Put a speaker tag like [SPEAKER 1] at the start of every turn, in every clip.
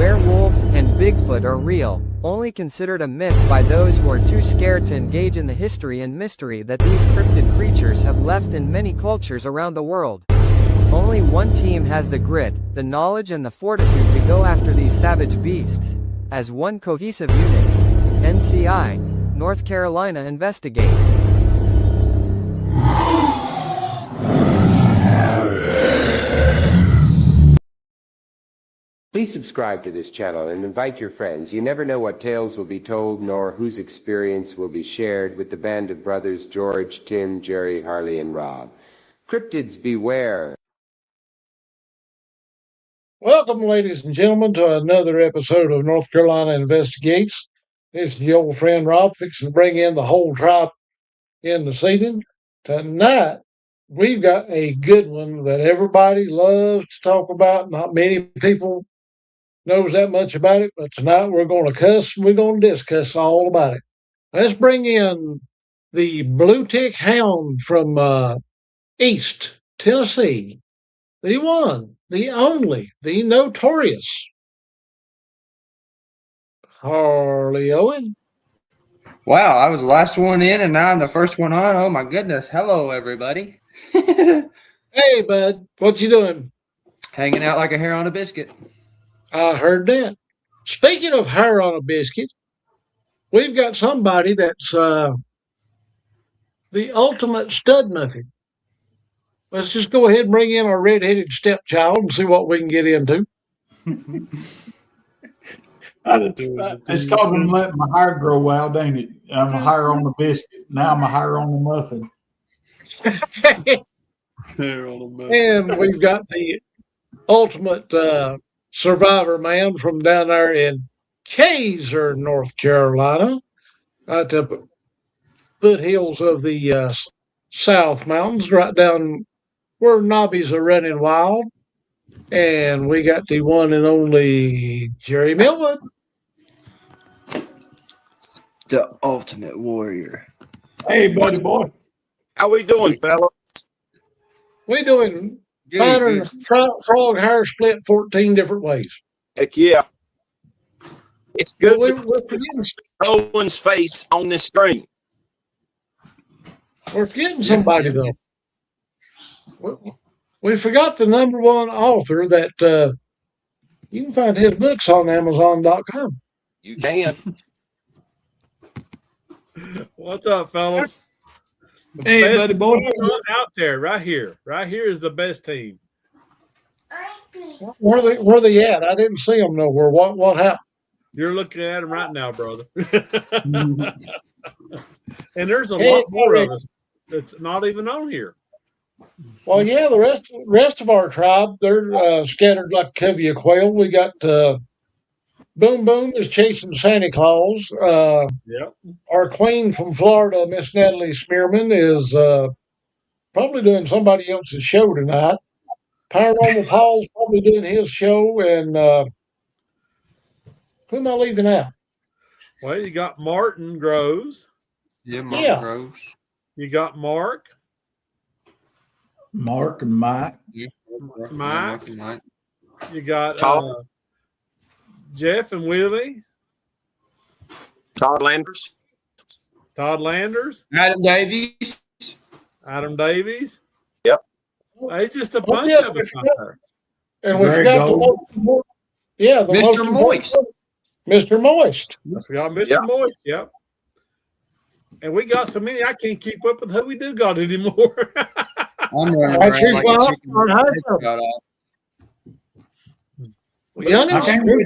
[SPEAKER 1] werewolves, and Bigfoot are real, only considered a myth by those who are too scared to engage in the history and mystery that these cryptid creatures have left in many cultures around the world. Only one team has the grit, the knowledge and the fortitude to go after these savage beasts. As one cohesive unit, NCI, North Carolina investigates.
[SPEAKER 2] Please subscribe to this channel and invite your friends. You never know what tales will be told nor whose experience will be shared with the band of brothers George, Tim, Jerry, Harley, and Rob. Cryptids beware.
[SPEAKER 3] Welcome, ladies and gentlemen, to another episode of North Carolina Investigates. This is your old friend Rob, fixing to bring in the whole tribe in the seating. Tonight, we've got a good one that everybody loves to talk about. Not many people knows that much about it, but tonight we're going to cuss and we're going to discuss all about it. Let's bring in the Blue Tick Hound from East Tennessee. The one, the only, the notorious Harley Owen.
[SPEAKER 4] Wow, I was the last one in and now I'm the first one on. Oh my goodness. Hello, everybody.
[SPEAKER 3] Hey, bud, what you doing?
[SPEAKER 4] Hanging out like a hair on a biscuit.
[SPEAKER 3] I heard that. Speaking of hair on a biscuit, we've got somebody that's the ultimate stud muffin. Let's just go ahead and bring in our red-headed stepchild and see what we can get into.
[SPEAKER 5] It's called them letting my hair grow out, ain't it? I'm a hair on the biscuit. Now I'm a hair on the muffin.
[SPEAKER 3] And we've got the ultimate survivor man from down there in Kaiser, North Carolina, at the foothills of the South Mountains, right down where nobbies are running wild. And we got the one and only Jerry Millwood.
[SPEAKER 4] The ultimate warrior.
[SPEAKER 5] Hey, buddy boy.
[SPEAKER 6] How we doing, fella?
[SPEAKER 3] We doing finer than frog hair split 14 different ways.
[SPEAKER 6] Heck yeah. It's good
[SPEAKER 3] We're
[SPEAKER 6] to
[SPEAKER 3] forgetting,
[SPEAKER 6] see Owen's face on this screen.
[SPEAKER 3] we're forgetting somebody, though. We forgot the number one author that you can find his books on Amazon.com.
[SPEAKER 6] You can.
[SPEAKER 7] What's up, fellas? The
[SPEAKER 5] Hey,
[SPEAKER 7] best
[SPEAKER 5] buddy boy.
[SPEAKER 7] team out there, right here. Right here is the best team.
[SPEAKER 3] Where they at? I didn't see them nowhere. What happened?
[SPEAKER 7] You're looking at them right now, brother. And there's a lot more of us that's not even on here.
[SPEAKER 3] Well, yeah, the rest of our tribe, they're scattered like a covey of quail. We got Boom Boom is chasing Santa Claus.
[SPEAKER 7] Yep.
[SPEAKER 3] Our queen from Florida, Miss Natalie Spearman, is probably doing somebody else's show tonight. Paranormal Paul's probably doing his show, and who am I leaving out?
[SPEAKER 7] Well, you got Martin Groves.
[SPEAKER 4] Yeah,
[SPEAKER 3] Yeah.
[SPEAKER 4] Groves.
[SPEAKER 7] You got Mark.
[SPEAKER 5] Mark and Mike.
[SPEAKER 7] Mike.
[SPEAKER 4] Mike.
[SPEAKER 7] You got
[SPEAKER 6] Todd.
[SPEAKER 7] Jeff and Willie.
[SPEAKER 6] Todd Landers.
[SPEAKER 7] Todd Landers.
[SPEAKER 4] Adam Davies.
[SPEAKER 7] Adam Davies.
[SPEAKER 6] Yep.
[SPEAKER 7] It's just a bunch
[SPEAKER 3] yeah,
[SPEAKER 7] of us out there.
[SPEAKER 3] And we
[SPEAKER 5] Greg
[SPEAKER 3] forgot
[SPEAKER 5] Gold.
[SPEAKER 3] the most
[SPEAKER 4] Mr.
[SPEAKER 3] important
[SPEAKER 4] Moist.
[SPEAKER 3] Mr. Moist.
[SPEAKER 7] I forgot Mr.
[SPEAKER 6] Yeah.
[SPEAKER 7] Moist. Yep. And we got so many, I can't keep up with who we do got anymore.
[SPEAKER 4] I'm running
[SPEAKER 3] That's
[SPEAKER 4] around
[SPEAKER 3] his
[SPEAKER 4] like a
[SPEAKER 3] fault.
[SPEAKER 4] chicken with his head cut off.
[SPEAKER 3] Youngins,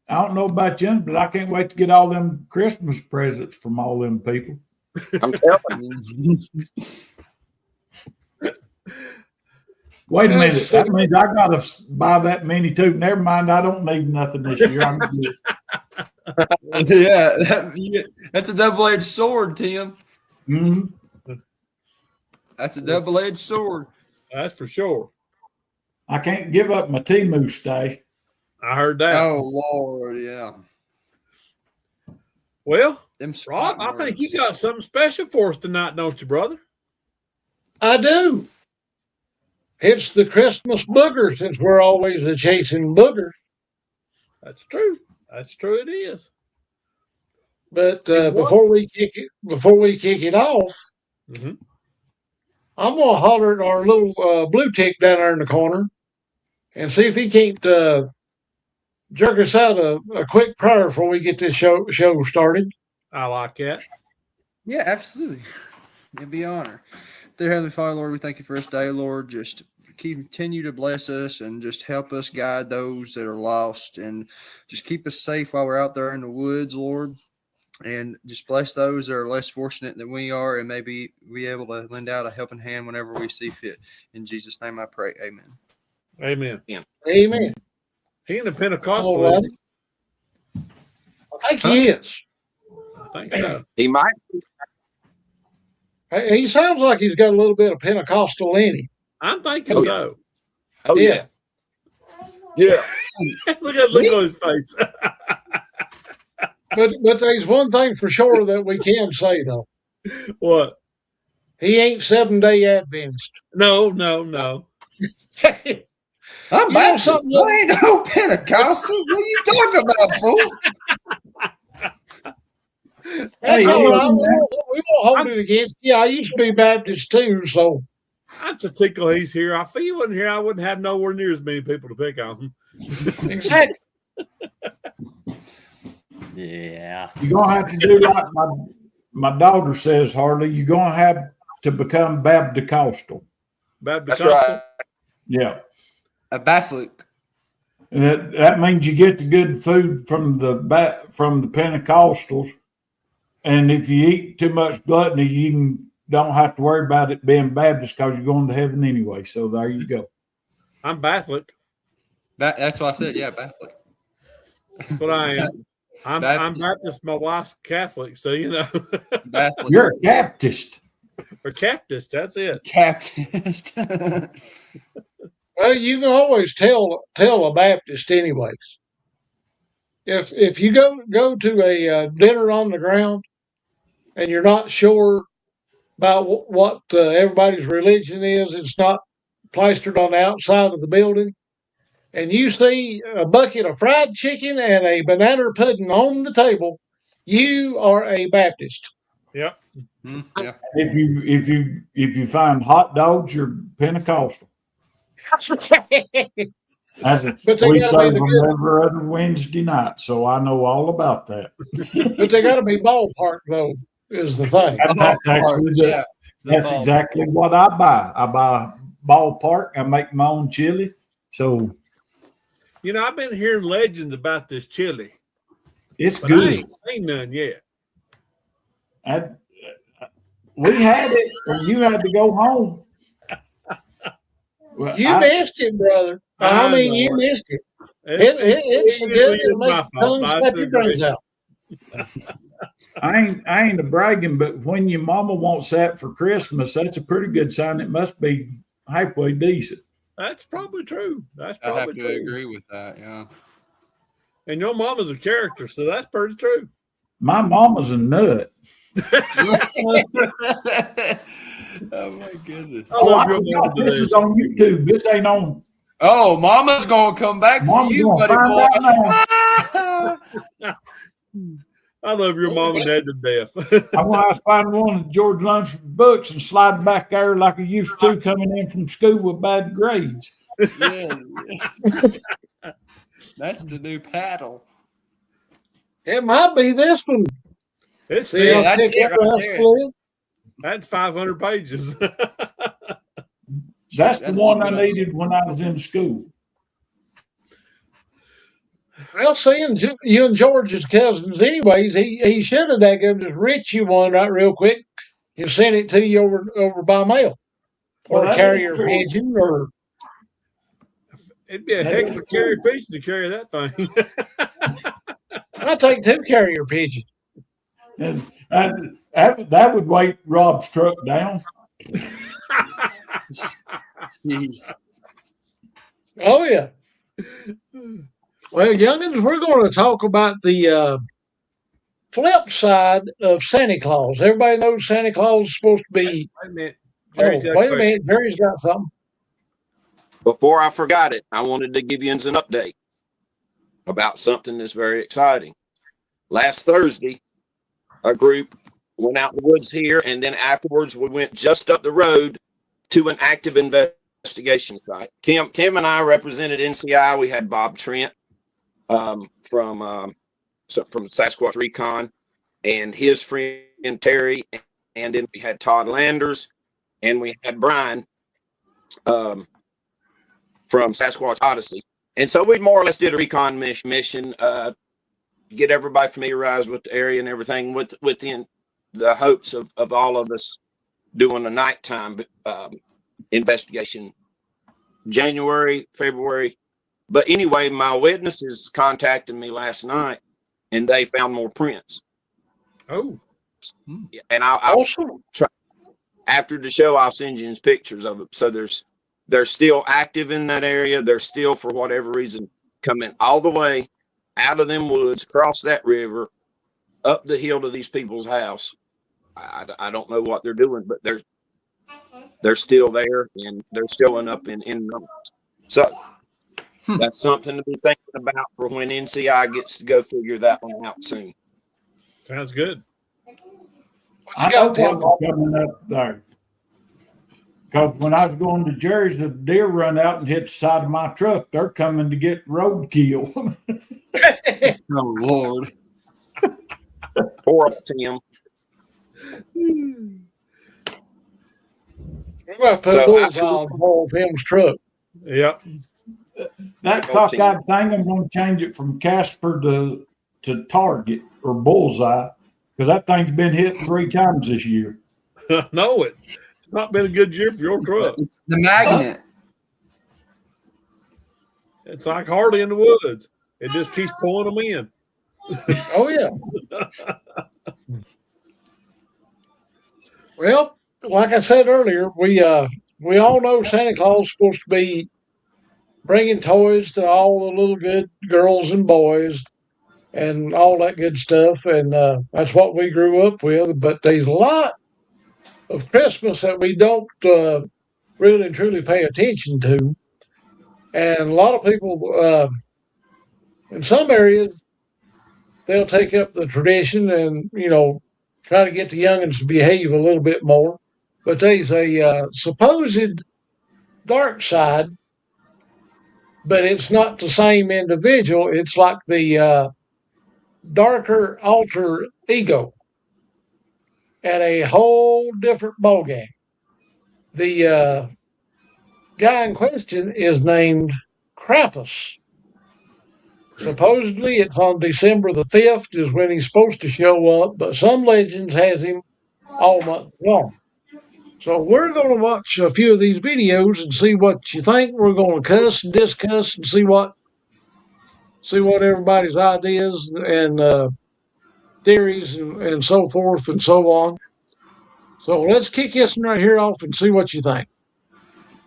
[SPEAKER 5] I don't know about you, but I can't wait to get all them Christmas presents from all them people.
[SPEAKER 6] I'm telling you.
[SPEAKER 5] Wait a minute.
[SPEAKER 3] Yes.
[SPEAKER 5] That means I got to buy that many too. Never mind. I don't need nothing this year. I'm good.
[SPEAKER 4] That's a double-edged sword, Tim.
[SPEAKER 5] Mm-hmm.
[SPEAKER 4] That's a double-edged sword.
[SPEAKER 7] That's for sure.
[SPEAKER 5] I can't give up my Temu stay.
[SPEAKER 7] I heard that.
[SPEAKER 4] Oh Lord, yeah.
[SPEAKER 7] Well,
[SPEAKER 4] Them
[SPEAKER 7] Rob, I
[SPEAKER 4] spot
[SPEAKER 7] think you
[SPEAKER 4] marks.
[SPEAKER 7] got something special for us tonight, don't you, brother?
[SPEAKER 3] I do. It's the Christmas booger, since we're always chasing boogers.
[SPEAKER 7] That's true. That's true. It is.
[SPEAKER 3] But before we kick it off,
[SPEAKER 7] Mhm.
[SPEAKER 3] I'm gonna holler at our little blue tick down there in the corner and see if he can't jerk us out a quick prayer before we get this show started.
[SPEAKER 7] I like that.
[SPEAKER 4] Yeah, absolutely. It'd be an honor. Dear Heavenly Father, Lord, we thank you for this day, Lord. Just continue to bless us and just help us guide those that are lost and just keep us safe while we're out there in the woods, Lord. And just bless those that are less fortunate than we are and maybe be able to lend out a helping hand whenever we see fit. In Jesus' name I pray. Amen.
[SPEAKER 7] Amen.
[SPEAKER 3] Amen.
[SPEAKER 7] He in the Pentecostal.
[SPEAKER 3] All right. I think he is.
[SPEAKER 7] I think so.
[SPEAKER 6] He might.
[SPEAKER 3] He sounds like he's got a little bit of Pentecostal in him.
[SPEAKER 7] I'm thinking so.
[SPEAKER 6] Oh, yeah. Yeah.
[SPEAKER 7] look at his face.
[SPEAKER 3] But there's one thing for sure that we can say though.
[SPEAKER 7] What?
[SPEAKER 3] He ain't 7-day Adventist.
[SPEAKER 7] No.
[SPEAKER 4] I'm
[SPEAKER 3] You know
[SPEAKER 4] Baptist.
[SPEAKER 3] something?
[SPEAKER 4] I ain't no Pentecostal. What are you talking about, fool?
[SPEAKER 3] That's
[SPEAKER 7] Hey,
[SPEAKER 3] all
[SPEAKER 7] you
[SPEAKER 3] right.
[SPEAKER 7] know,
[SPEAKER 3] We won't hold it against. Yeah, I used to be Baptist too, so
[SPEAKER 7] I'm so tickled he's here. If he wasn't here, I wouldn't have nowhere near as many people to pick on.
[SPEAKER 3] exactly.
[SPEAKER 8] Yeah.
[SPEAKER 5] You're gonna have to do like my daughter says, Harley. You're gonna have to become Baptist-costal.
[SPEAKER 7] Baptist.
[SPEAKER 6] That's right.
[SPEAKER 5] Yeah.
[SPEAKER 4] A Catholic.
[SPEAKER 5] And that means you get the good food from the Pentecostals, and if you eat too much gluttony, you don't have to worry about it being Baptist because you're going to heaven anyway. So there you go.
[SPEAKER 7] I'm Catholic.
[SPEAKER 4] That's what I said. Yeah, Catholic.
[SPEAKER 7] That's what I am. I'm Baptist. My wife's Catholic, so you know.
[SPEAKER 4] Catholic.
[SPEAKER 5] You're a Baptist.
[SPEAKER 7] Or Baptist. That's it.
[SPEAKER 4] Baptist.
[SPEAKER 3] Well, you can always tell a Baptist, anyways. If you go to a dinner on the ground and you're not sure about what everybody's religion is, it's not plastered on the outside of the building, and you see a bucket of fried chicken and a banana pudding on the table, you are a Baptist.
[SPEAKER 7] Yep.
[SPEAKER 4] Yeah.
[SPEAKER 5] If you find hot dogs, you're Pentecostal.
[SPEAKER 3] But they
[SPEAKER 5] We
[SPEAKER 3] gotta be
[SPEAKER 5] serve
[SPEAKER 3] the
[SPEAKER 5] them
[SPEAKER 3] good.
[SPEAKER 5] every other Wednesday night, so I know all about that.
[SPEAKER 3] But they got to be ballpark though. Is the thing.
[SPEAKER 5] That's exactly what I buy. I buy ballpark. I make my own chili. So
[SPEAKER 7] You know, I've been hearing legends about this chili,
[SPEAKER 5] it's
[SPEAKER 7] but I
[SPEAKER 5] good.
[SPEAKER 7] ain't seen none yet.
[SPEAKER 5] We had it, and you had to go home. Well,
[SPEAKER 3] You missed it, brother. I mean, you missed it. It's
[SPEAKER 7] It
[SPEAKER 3] good.
[SPEAKER 7] is
[SPEAKER 3] It'll make
[SPEAKER 7] my
[SPEAKER 3] your
[SPEAKER 7] fault.
[SPEAKER 3] tongue
[SPEAKER 7] I
[SPEAKER 3] slap
[SPEAKER 7] do
[SPEAKER 3] your brains
[SPEAKER 7] agree.
[SPEAKER 3] out.
[SPEAKER 5] I ain't a bragging, but when your mama wants that for Christmas, that's a pretty good sign. It must be halfway decent.
[SPEAKER 7] That's probably true. That's
[SPEAKER 4] I have
[SPEAKER 7] probably
[SPEAKER 4] to
[SPEAKER 7] true.
[SPEAKER 4] agree with that. Yeah.
[SPEAKER 7] And your mama's a character, so that's pretty true.
[SPEAKER 5] My mama's a nut.
[SPEAKER 4] Oh my goodness.
[SPEAKER 5] Oh, I
[SPEAKER 7] your
[SPEAKER 5] forgot
[SPEAKER 7] mama
[SPEAKER 5] this
[SPEAKER 7] today.
[SPEAKER 5] is on YouTube. This ain't on.
[SPEAKER 4] Oh, Mama's gonna come back for
[SPEAKER 5] Mama's
[SPEAKER 4] you,
[SPEAKER 5] gonna
[SPEAKER 4] buddy
[SPEAKER 5] find
[SPEAKER 4] boy.
[SPEAKER 5] out
[SPEAKER 7] I love your mom and dad to death.
[SPEAKER 5] I want to find one of George Lunsford's books and slide back there like I used to coming in from school with bad grades.
[SPEAKER 4] Yeah. That's the new paddle.
[SPEAKER 3] It might be this one.
[SPEAKER 7] It's
[SPEAKER 3] See how
[SPEAKER 4] that's
[SPEAKER 3] thick
[SPEAKER 4] it
[SPEAKER 3] that
[SPEAKER 4] right
[SPEAKER 3] rust
[SPEAKER 4] there.
[SPEAKER 3] is?
[SPEAKER 7] That's 500 pages.
[SPEAKER 5] That's the one I needed when I was in school.
[SPEAKER 3] Well, seeing you and George's cousins, anyways, he should have just writ you one right real quick and sent it to you over by mail or
[SPEAKER 5] Well, that
[SPEAKER 3] carrier
[SPEAKER 5] is true.
[SPEAKER 3] pigeon or.
[SPEAKER 7] It'd be a heck of a carrier pigeon to carry that thing.
[SPEAKER 3] I'll take 2 carrier pigeons.
[SPEAKER 5] And that would weight Rob's truck down.
[SPEAKER 4] Jeez.
[SPEAKER 3] Oh yeah. Well, youngins, we're going to talk about the flip side of Santa Claus. Everybody knows Santa Claus is supposed to be.
[SPEAKER 7] Wait a minute.
[SPEAKER 3] Oh,
[SPEAKER 7] Jerry's got a
[SPEAKER 3] wait a
[SPEAKER 7] question.
[SPEAKER 3] minute, Jerry's got something.
[SPEAKER 6] Before I forgot it, I wanted to give you an update. about something that's very exciting. Last Thursday, a group went out in the woods here, and then afterwards we went just up the road to an active investigation site. Tim and I represented NCI. We had Bob Trent from Sasquatch Recon and his friend Terry, and then we had Todd Landers, and we had Brian from Sasquatch Odyssey. And so we more or less did a recon mission, get everybody familiarized with the area and everything, within the hopes of all of us doing a nighttime investigation, January, February. But anyway, my witnesses contacted me last night, and they found more prints.
[SPEAKER 7] Oh,
[SPEAKER 6] and I'll try after the show. I'll send you pictures of it. So they're still active in that area. They're still, for whatever reason, coming all the way out of them woods, across that river, up the hill to these people's house. I don't know what they're doing, but they're still there, and they're showing up in numbers. So that's something to be thinking about for when NCI gets to go figure that one out soon.
[SPEAKER 7] sounds good.
[SPEAKER 3] What you got, Tim?
[SPEAKER 5] Coming up there. Because when I was going to Jerry's, the deer run out and hit the side of my truck. They're coming to get roadkill.
[SPEAKER 6] Oh, Lord. Poor Tim.
[SPEAKER 3] We're going to put a bullseye on Paul Tim's truck.
[SPEAKER 7] Yep.
[SPEAKER 5] That cockeyed thing, I'm going to change it from Casper to Target or Bullseye, because that thing's been hit 3 times this year.
[SPEAKER 7] Know it. It's not been a good year for your truck.
[SPEAKER 8] It's the magnet.
[SPEAKER 7] It's like Harley in the woods. It just keeps pulling them in.
[SPEAKER 3] Oh, yeah. Well, like I said earlier, we all know Santa Claus is supposed to be bringing toys to all the little good girls and boys and all that good stuff. And that's what we grew up with. But there's a lot of Christmas that we don't really and truly pay attention to. And a lot of people, in some areas, they'll take up the tradition and, try to get the youngins to behave a little bit more. But there's a supposed dark side, but it's not the same individual. It's like the darker alter ego at a whole different ballgame. The guy in question is named Krampus. Supposedly, it's on December the 5th is when he's supposed to show up, but some legends has him all month long. So we're going to watch a few of these videos and see what you think. We're going to cuss and discuss and see what everybody's ideas and theories and so forth and so on. So let's kick this one right here off and see what you think.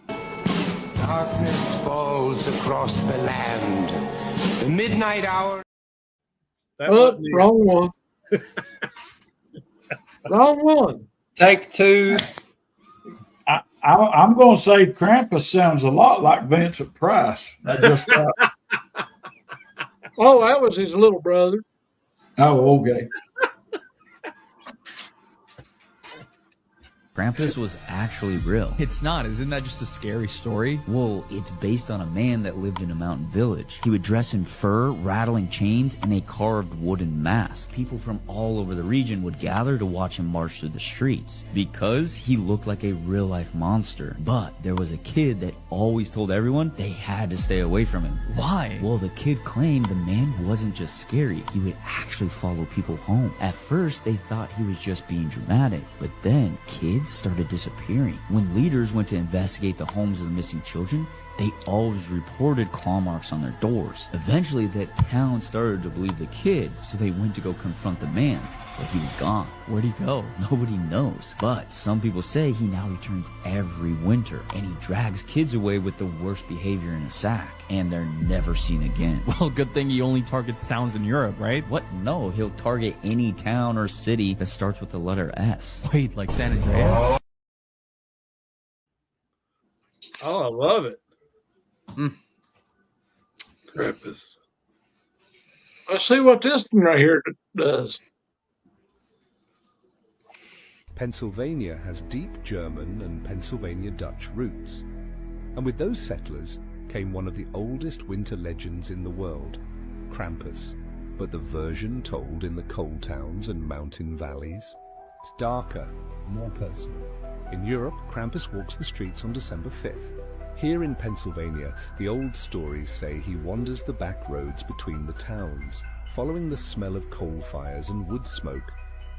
[SPEAKER 2] Darkness falls across the land. The midnight hour.
[SPEAKER 3] Oh, wrong one. Wrong one.
[SPEAKER 8] Take 2.
[SPEAKER 5] I'm going to say Krampus sounds a lot like Vincent Price.
[SPEAKER 3] Oh, that was his little brother.
[SPEAKER 5] Oh, okay.
[SPEAKER 9] Krampus was actually real.
[SPEAKER 10] It's not. Isn't that just a scary story?
[SPEAKER 9] Well, it's based on a man that lived in a mountain village. He would dress in fur, rattling chains, and a carved wooden mask. People from all over the region would gather to watch him march through the streets because he looked like a real-life monster. But there was a kid that always told everyone they had to stay away from him.
[SPEAKER 10] Why?
[SPEAKER 9] Well, the kid claimed the man wasn't just scary. He would actually follow people home. At first, they thought he was just being dramatic, but then kids started disappearing. When leaders went to investigate the homes of the missing children, they always reported claw marks on their doors. Eventually, that town started to believe the kid, so they went to go confront the man, but he was gone.
[SPEAKER 10] Where'd he go?
[SPEAKER 9] Nobody knows, but some people say he now returns every winter, and he drags kids away with the worst behavior in a sack, and they're never seen again.
[SPEAKER 10] Well, good thing he only targets towns in Europe, right?
[SPEAKER 9] What? No, he'll target any town or city that starts with the letter S.
[SPEAKER 10] Wait, like San Andreas?
[SPEAKER 7] Oh, I love it. Krampus.
[SPEAKER 3] Let's see what this one right here does.
[SPEAKER 11] Pennsylvania has deep German and Pennsylvania Dutch roots, and with those settlers came one of the oldest winter legends in the world, Krampus. But the version told in the coal towns and mountain valleys, it's darker, more personal. In Europe, Krampus walks the streets on December 5th. Here in Pennsylvania, the old stories say he wanders the back roads between the towns, following the smell of coal fires and wood smoke.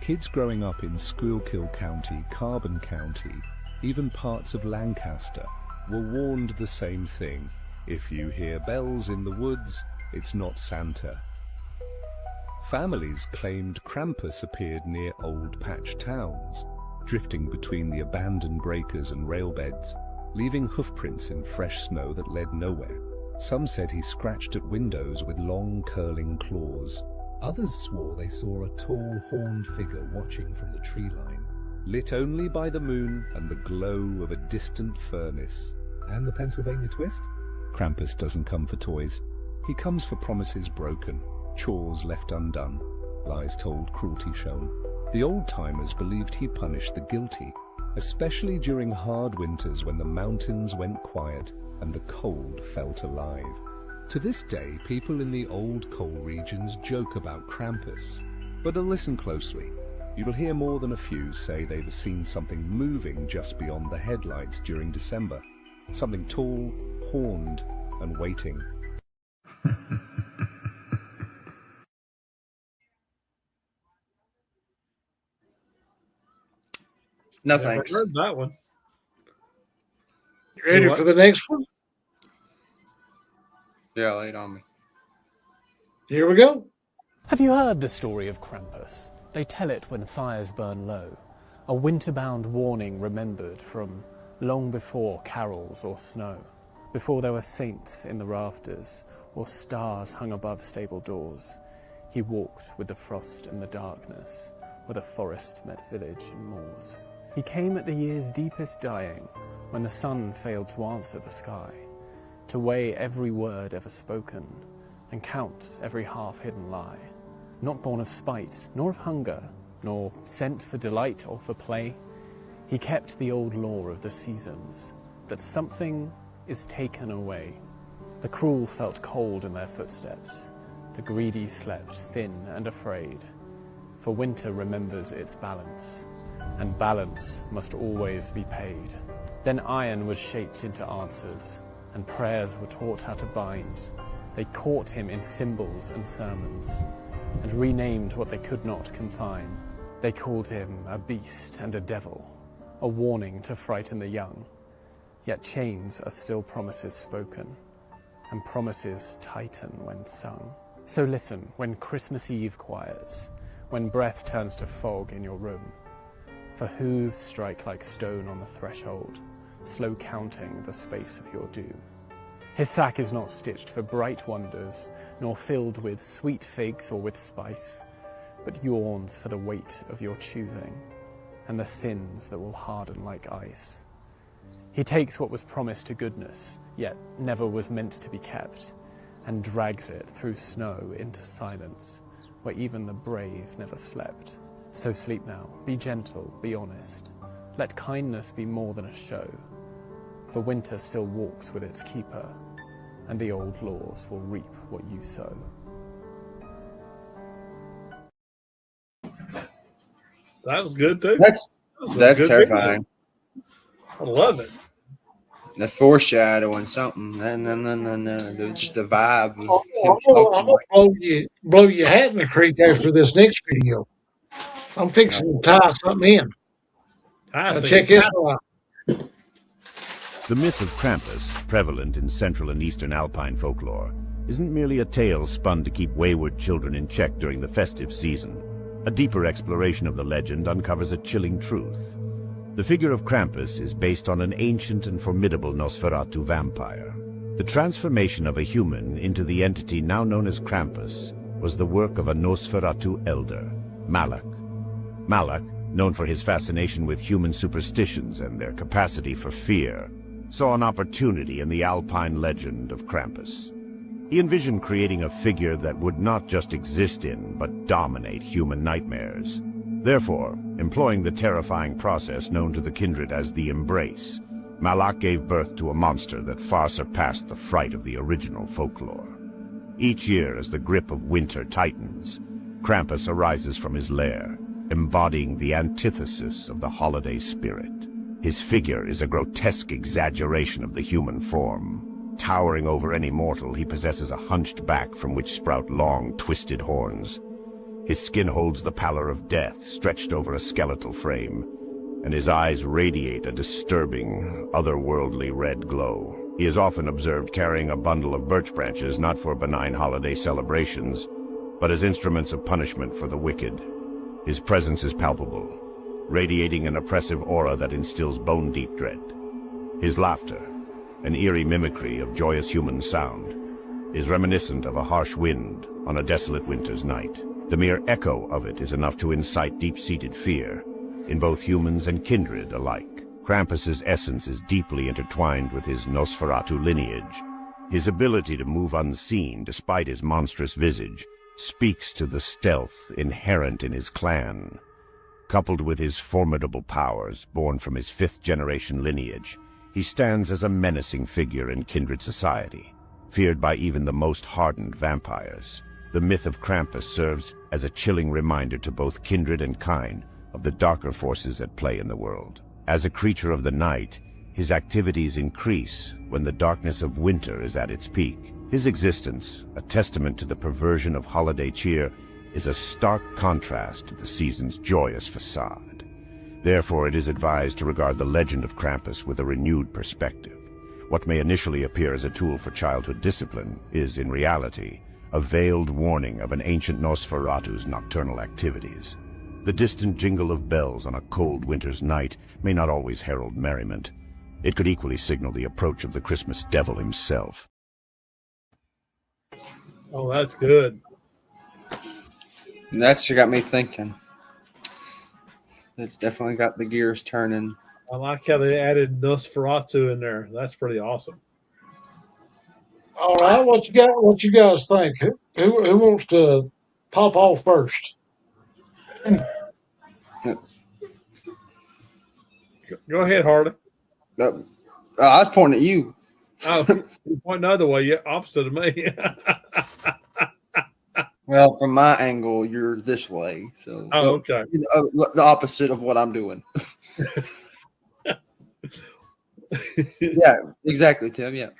[SPEAKER 11] Kids growing up in Schuylkill County, Carbon County, even parts of Lancaster, were warned the same thing. If you hear bells in the woods, it's not Santa. Families claimed Krampus appeared near old patch towns, drifting between the abandoned breakers and railbeds, leaving hoofprints in fresh snow that led nowhere. Some said he scratched at windows with long curling claws. Others swore they saw a tall horned figure watching from the tree line, lit only by the moon and the glow of a distant furnace. And the Pennsylvania twist? Krampus doesn't come for toys. He comes for promises broken, chores left undone, lies told, cruelty shown. The old-timers believed he punished the guilty, especially during hard winters when the mountains went quiet and the cold felt alive. To this day, people in the old coal regions joke about Krampus, but listen closely. You will hear more than a few say they've seen something moving just beyond the headlights during December. Something tall, horned, and waiting.
[SPEAKER 8] No
[SPEAKER 7] Never
[SPEAKER 8] thanks.
[SPEAKER 7] heard that one.
[SPEAKER 3] You ready for the next one?
[SPEAKER 8] Yeah, lay it on me.
[SPEAKER 3] Here we go.
[SPEAKER 12] Have you heard the story of Krampus? They tell it when fires burn low, a winter-bound warning remembered from long before carols or snow, before there were saints in the rafters or stars hung above stable doors. He walked with the frost and the darkness, where the forest met village and moors. He came at the year's deepest dying, when the sun failed to answer the sky, to weigh every word ever spoken, and count every half-hidden lie. Not born of spite, nor of hunger, nor sent for delight or for play, he kept the old law of the seasons, that something is taken away. The cruel felt cold in their footsteps, the greedy slept thin and afraid, for winter remembers its balance, and balance must always be paid. Then iron was shaped into answers, and prayers were taught how to bind. They caught him in symbols and sermons, and renamed what they could not confine. They called him a beast and a devil, a warning to frighten the young. Yet chains are still promises spoken, and promises tighten when sung. So listen when Christmas Eve quiets, when breath turns to fog in your room, for hooves strike like stone on the threshold, slow counting the space of your doom. His sack is not stitched for bright wonders, nor filled with sweet figs or with spice, but yawns for the weight of your choosing, and the sins that will harden like ice. He takes what was promised to goodness, yet never was meant to be kept, and drags it through snow into silence, where even the brave never slept. So sleep now, be gentle, be honest. Let kindness be more than a show, for winter still walks with its keeper, and the old laws will reap what you sow.
[SPEAKER 7] That was good too.
[SPEAKER 8] That's terrifying.
[SPEAKER 7] I love it.
[SPEAKER 8] The foreshadowing something. No. Just the vibe. Of him
[SPEAKER 3] I'm gonna blow your hat in the creek after this next video. I'm fixing to tie something in. Check this out.
[SPEAKER 13] The myth of Krampus, prevalent in Central and Eastern Alpine folklore, isn't merely a tale spun to keep wayward children in check during the festive season. A deeper exploration of the legend uncovers a chilling truth. The figure of Krampus is based on an ancient and formidable Nosferatu vampire. The transformation of a human into the entity now known as Krampus was the work of a Nosferatu elder, Malak. Malak, known for his fascination with human superstitions and their capacity for fear, saw an opportunity in the Alpine legend of Krampus. He envisioned creating a figure that would not just exist in, but dominate human nightmares. Therefore, employing the terrifying process known to the kindred as the embrace, Malak gave birth to a monster that far surpassed the fright of the original folklore. Each year, as the grip of winter tightens, Krampus arises from his lair, embodying the antithesis of the holiday spirit. His figure is a grotesque exaggeration of the human form. Towering over any mortal, he possesses a hunched back from which sprout long, twisted horns. His skin holds the pallor of death stretched over a skeletal frame, and his eyes radiate a disturbing, otherworldly red glow. He is often observed carrying a bundle of birch branches not for benign holiday celebrations, but as instruments of punishment for the wicked. His presence is palpable, radiating an oppressive aura that instills bone-deep dread. His laughter, an eerie mimicry of joyous human sound, is reminiscent of a harsh wind on a desolate winter's night. The mere echo of it is enough to incite deep-seated fear in both humans and kindred alike. Krampus's essence is deeply intertwined with his Nosferatu lineage. His ability to move unseen despite his monstrous visage speaks to the stealth inherent in his clan. Coupled with his formidable powers, born from his fifth-generation lineage, he stands as a menacing figure in kindred society, feared by even the most hardened vampires. The myth of Krampus serves as a chilling reminder to both kindred and kine of the darker forces at play in the world. As a creature of the night, his activities increase when the darkness of winter is at its peak. His existence, a testament to the perversion of holiday cheer, is a stark contrast to the season's joyous facade. Therefore, it is advised to regard the legend of Krampus with a renewed perspective. What may initially appear as a tool for childhood discipline is, in reality, a veiled warning of an ancient Nosferatu's nocturnal activities. The distant jingle of bells on a cold winter's night may not always herald merriment. It could equally signal the approach of the Christmas devil himself.
[SPEAKER 7] Oh, that's good.
[SPEAKER 8] That's got me thinking. It's definitely got the gears turning.
[SPEAKER 7] I like how they added Nosferatu in there. That's pretty awesome.
[SPEAKER 3] All right, what you got? What you guys think? Who wants to pop off first?
[SPEAKER 7] Go ahead, Hardy.
[SPEAKER 8] I was pointing at you.
[SPEAKER 7] Oh, you point the other way. Yeah, opposite of me.
[SPEAKER 8] Well, from my angle, you're this way. So,
[SPEAKER 7] oh, okay.
[SPEAKER 8] The opposite of what I'm doing. Yeah, exactly, Tim. Yeah.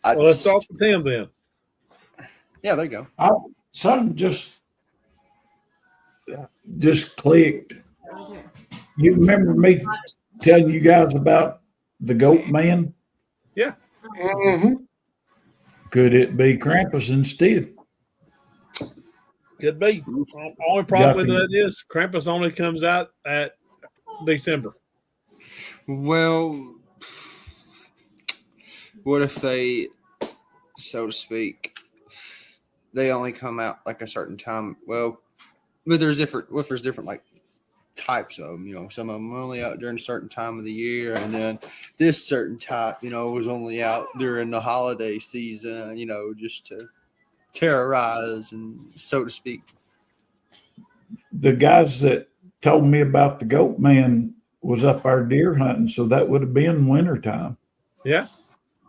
[SPEAKER 7] Well, let's start with Tim then.
[SPEAKER 8] Yeah, there you go.
[SPEAKER 5] Something just clicked. You remember me telling you guys about the goat man?
[SPEAKER 7] Yeah.
[SPEAKER 3] Mm-hmm.
[SPEAKER 5] Could it be Krampus instead?
[SPEAKER 7] Could be. Only problem with that is Krampus only comes out at December.
[SPEAKER 8] Well, what if they, so to speak, they only come out like a certain time? Well, but there's different. What if there's different like types of them? You know, some of them are only out during a certain time of the year, and then this certain type, was only out during the holiday season. Just to terrorize and so to speak.
[SPEAKER 5] The guys that told me about the goat man was up our deer hunting, so that would have been wintertime.
[SPEAKER 7] Yeah.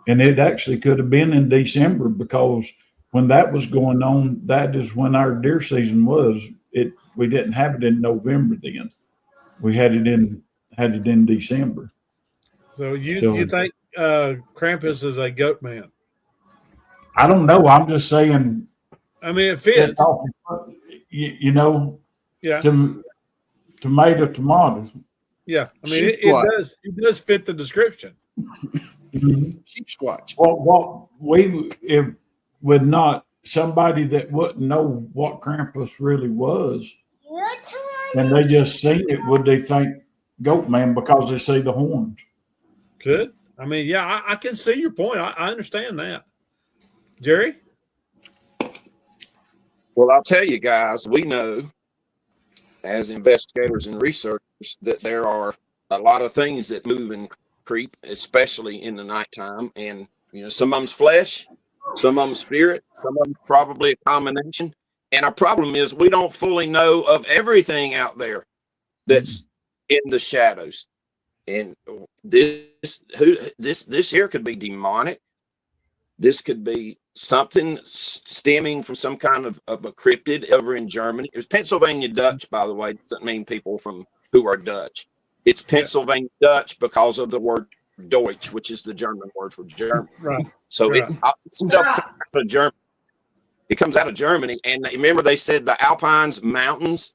[SPEAKER 5] And it actually could have been in December, because when that was going on, that is when our deer season was. We didn't have it in November then. We had it in December.
[SPEAKER 7] So you think Krampus is a goat man?
[SPEAKER 5] I don't know. I'm just saying.
[SPEAKER 7] I mean, it fits.
[SPEAKER 5] Yeah. Tomato.
[SPEAKER 7] Yeah, I mean, it does fit the description.
[SPEAKER 8] Sheep squatch.
[SPEAKER 5] Well, if would not somebody that wouldn't know what Krampus really was, and they just seen it, would they think goat man because they see the horns?
[SPEAKER 7] Could. I mean, yeah, I can see your point. I understand that. Jerry?
[SPEAKER 6] Well, I'll tell you guys, we know as investigators and researchers that there are a lot of things that move and creep, especially in the nighttime. And Some of them's flesh, some of them spirit, some of them's probably a combination. And our problem is we don't fully know of everything out there that's in the shadows. And this here could be demonic. This could be something stemming from some kind of a cryptid over in Germany. It was Pennsylvania Dutch, by the way. It doesn't mean people who are Dutch. It's Pennsylvania Dutch because of the word Deutsch, which is the German word for German.
[SPEAKER 7] Right.
[SPEAKER 6] So stuff comes out of Germany. It comes out of Germany. And remember they said the Alpines mountains?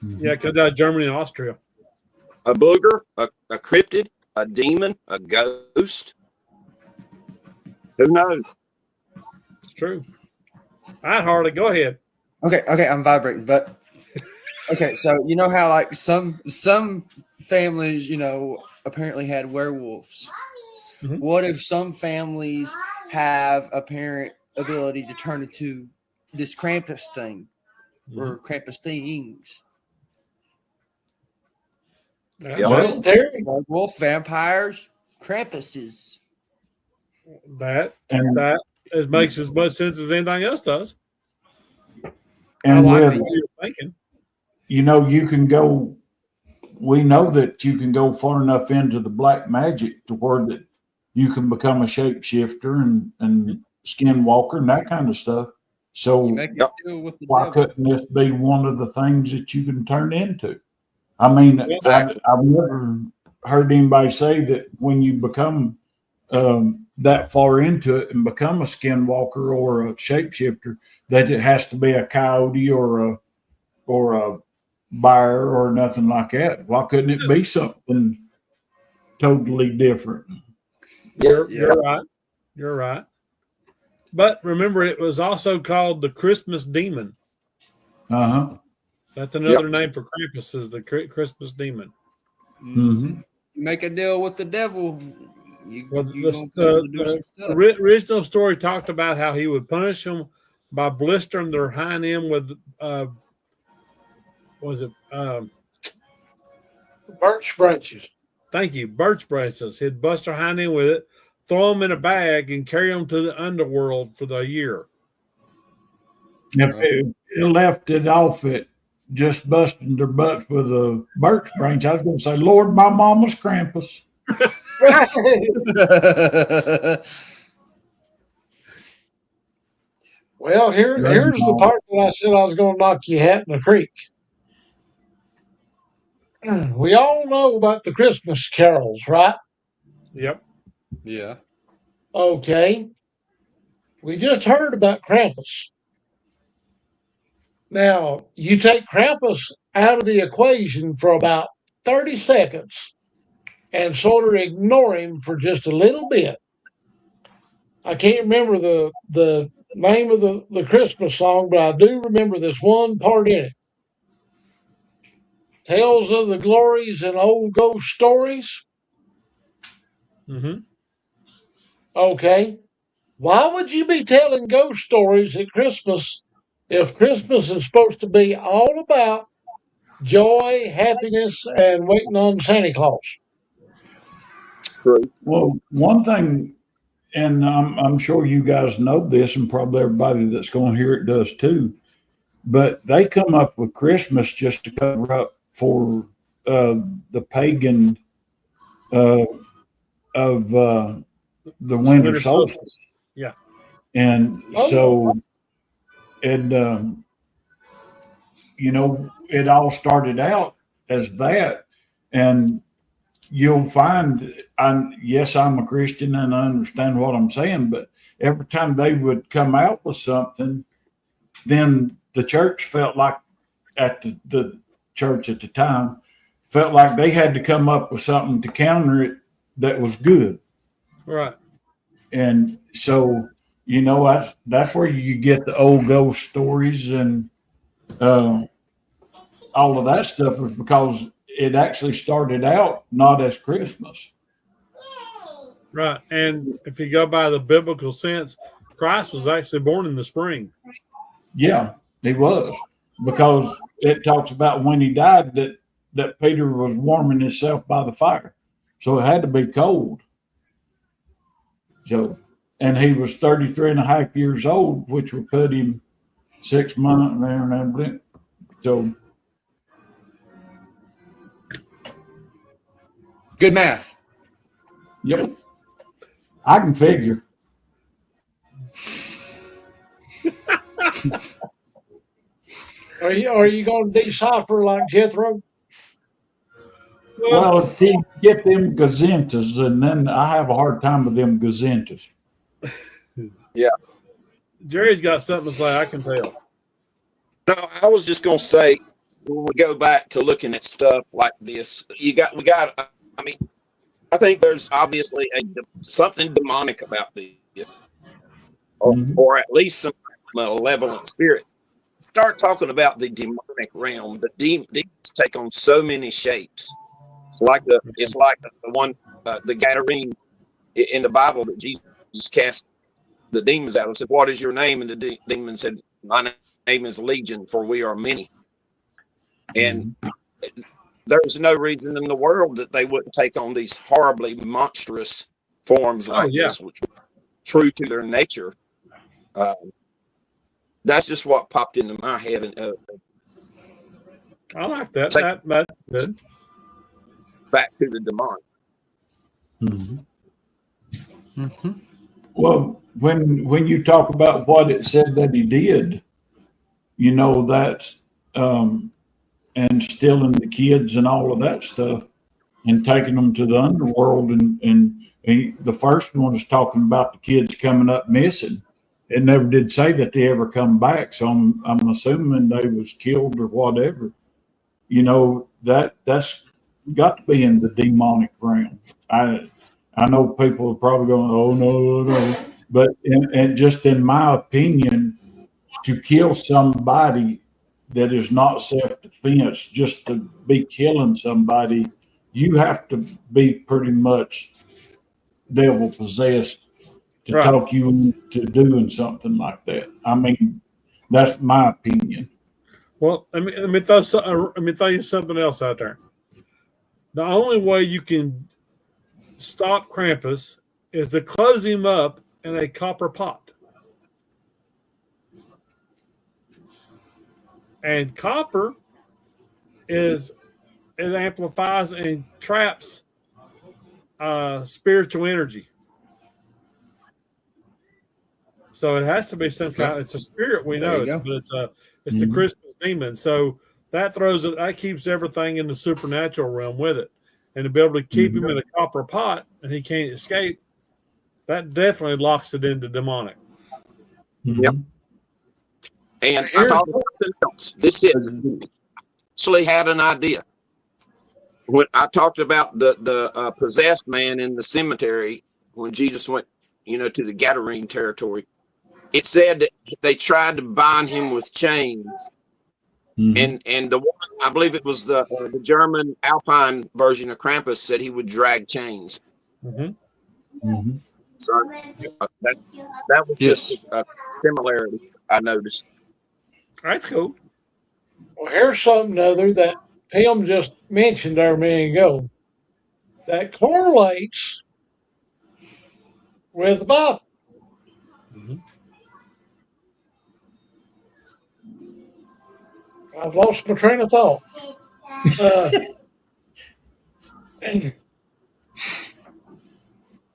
[SPEAKER 7] Yeah, it comes out of Germany and Austria.
[SPEAKER 6] A booger, a cryptid, a demon, a ghost. Who knows?
[SPEAKER 7] It's true. I'd hardly go ahead.
[SPEAKER 8] Okay, I'm vibrating, but okay, so you know how like some families, apparently had werewolves. Mm-hmm. What if some families have apparent ability to turn into this Krampus thing or Krampus things?
[SPEAKER 3] Well,
[SPEAKER 8] werewolf, vampires, Krampuses.
[SPEAKER 7] That makes as much sense as anything else does.
[SPEAKER 5] And
[SPEAKER 7] I like what you're thinking.
[SPEAKER 5] You can go. We know that you can go far enough into the black magic to where that you can become a shapeshifter and skinwalker and that kind of stuff. So why couldn't this be one of the things that you can turn into? I mean, exactly. I've never heard anybody say that when you become that far into it and become a skinwalker or a shapeshifter, that it has to be a coyote or a bear or nothing like that. Why couldn't it be something totally different?
[SPEAKER 7] You're right. You're right. But remember, it was also called the Christmas demon. That's another name for Krampus, is the Christmas demon.
[SPEAKER 8] Mm-hmm. Make a deal with the devil.
[SPEAKER 7] The original story talked about how he would punish them by blistering their hind end with
[SPEAKER 3] birch branches.
[SPEAKER 7] Thank you, birch branches. He'd bust their hind end with it, throw them in a bag, and carry them to the underworld for the year.
[SPEAKER 5] If it left it off at just busting their butts with a birch branch, I was going to say, Lord, my mama's Krampus.
[SPEAKER 3] Well, here's the part that I said I was going to knock your hat in the creek. We all know about the Christmas carols, right?
[SPEAKER 7] Yep.
[SPEAKER 8] Yeah.
[SPEAKER 3] Okay. We just heard about Krampus. Now, you take Krampus out of the equation for about 30 seconds and sort of ignore him for just a little bit. I can't remember the name of the Christmas song, but I do remember this one part in it. Tales of the glories and old ghost stories.
[SPEAKER 7] Mm-hmm.
[SPEAKER 3] Okay. Why would you be telling ghost stories at Christmas if Christmas is supposed to be all about joy, happiness, and waiting on Santa Claus?
[SPEAKER 6] True.
[SPEAKER 5] Well, one thing, and I'm sure you guys know this, and probably everybody that's going to hear it does too, but they come up with Christmas just to cover up for the pagan of the winter solstice.
[SPEAKER 7] Yeah.
[SPEAKER 5] And so it all started out as that. And you'll find, yes, I'm a Christian and I understand what I'm saying, but every time they would come out with something, then the church felt like, at the church at the time, felt like they had to come up with something to counter it that was good.
[SPEAKER 7] Right.
[SPEAKER 5] And so, that's where you get the old ghost stories and all of that stuff, is because it actually started out not as Christmas.
[SPEAKER 7] Right. And if you go by the biblical sense, Christ was actually born in the spring.
[SPEAKER 5] Yeah, he was. Because it talks about when he died that Peter was warming himself by the fire. So it had to be cold. So, and he was 33 and a half years old, which would put him 6 months there and everything. So,
[SPEAKER 8] Good math.
[SPEAKER 5] yep, I can figure.
[SPEAKER 3] Are you going to decipher like Jethro?
[SPEAKER 5] Well, if you get them gazentas, and then I have a hard time with them gazentas.
[SPEAKER 6] Yeah.
[SPEAKER 7] Jerry's got something to say. I can tell.
[SPEAKER 6] No, I was just going to say, when we go back to looking at stuff like this, we got. I mean, I think there's obviously something demonic about this, or at least some malevolent spirit. Start talking about the demonic realm. The demons take on so many shapes. It's like the one, the Gadarene in the Bible that Jesus cast the demons out and said, "What is your name?" And the demon said, "My name is Legion, for we are many." And there's no reason in the world that they wouldn't take on these horribly monstrous forms like this, which are true to their nature. That's just what popped into my head. And
[SPEAKER 7] I like that. That's good.
[SPEAKER 6] Back to the demonic.
[SPEAKER 5] Well, when you talk about what it said that he did, you know, that's and stealing the kids and all of that stuff and taking them to the underworld, and the first one is talking about the kids coming up missing. It never did say that they ever come back, so I'm assuming they was killed or whatever. You know, that's got to be in the demonic realm. I know people are probably going, "Oh no," but and just in my opinion, to kill somebody that is not self-defense, just to be killing somebody, you have to be pretty much devil possessed to talk you into doing something like that. I mean, that's my opinion.
[SPEAKER 7] Well, let me throw you something else out there. The only way you can stop Krampus is to close him up in a copper pot. And copper it amplifies and traps spiritual energy. So it has to be some kind. It's a spirit, we know, but it's the Christmas demon. So that keeps everything in the supernatural realm with it, and to be able to keep him in a copper pot and he can't escape, that definitely locks it into demonic.
[SPEAKER 6] Yep. And I thought about something else. This actually had an idea. When I talked about the possessed man in the cemetery when Jesus went, to the Gadarene territory, it said that they tried to bind him with chains. And the one, I believe it was the German Alpine version of Krampus, said he would drag chains. So that was just a similarity I noticed.
[SPEAKER 7] That's cool.
[SPEAKER 3] Well, here's something other that Tim just mentioned there a minute ago that correlates with the Bible. I've lost my train of thought.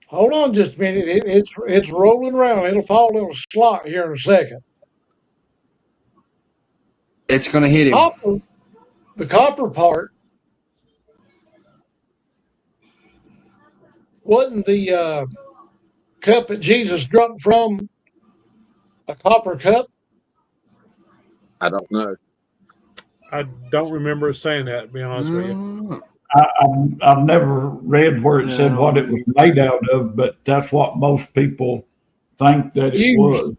[SPEAKER 3] Hold on just a minute. It's rolling around. It'll fall in a slot here in a second.
[SPEAKER 8] It's going to hit him.
[SPEAKER 3] The copper part wasn't the cup that Jesus drunk from a copper cup?
[SPEAKER 6] I don't know.
[SPEAKER 7] I don't remember saying that, to be honest with you.
[SPEAKER 5] I've never read where it said what it was made out of, but that's what most people think that it was.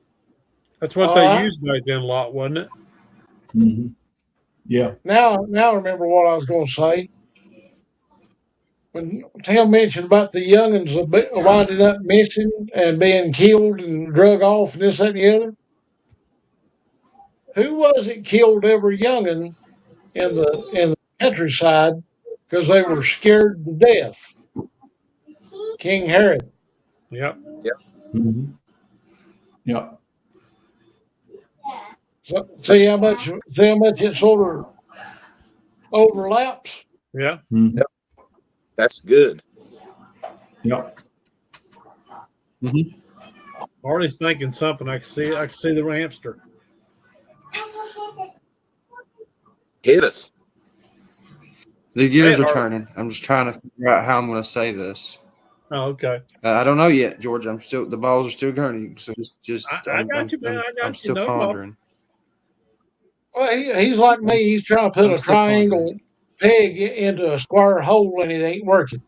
[SPEAKER 7] That's what they used back then a lot, wasn't it?
[SPEAKER 3] Yeah. Now I remember what I was going to say. When Tim mentioned about the youngins winding up missing and being killed and drug off and this, that, and the other, who was it killed every youngin in the countryside because they were scared to death? King Herod.
[SPEAKER 7] Yep.
[SPEAKER 5] Mm-hmm. Yep.
[SPEAKER 3] So, see how much it sort of overlaps.
[SPEAKER 7] Yeah.
[SPEAKER 5] Mm-hmm.
[SPEAKER 6] Yep. That's good.
[SPEAKER 5] Yep.
[SPEAKER 7] Marty's thinking something. I can see it. I can see the hamster.
[SPEAKER 6] Hit us.
[SPEAKER 8] The gears
[SPEAKER 7] Hey,
[SPEAKER 8] are turning. I'm just trying to figure out how I'm going to say this.
[SPEAKER 7] Oh, okay.
[SPEAKER 8] I don't know yet, George. The balls are still turning. So just
[SPEAKER 7] I got you, man. I got
[SPEAKER 8] I'm
[SPEAKER 7] you.
[SPEAKER 8] still
[SPEAKER 7] No
[SPEAKER 8] pondering.
[SPEAKER 3] Well, he's like me. He's trying to put
[SPEAKER 8] I'm
[SPEAKER 3] a
[SPEAKER 8] still
[SPEAKER 3] triangle peg into a square hole, and it ain't working.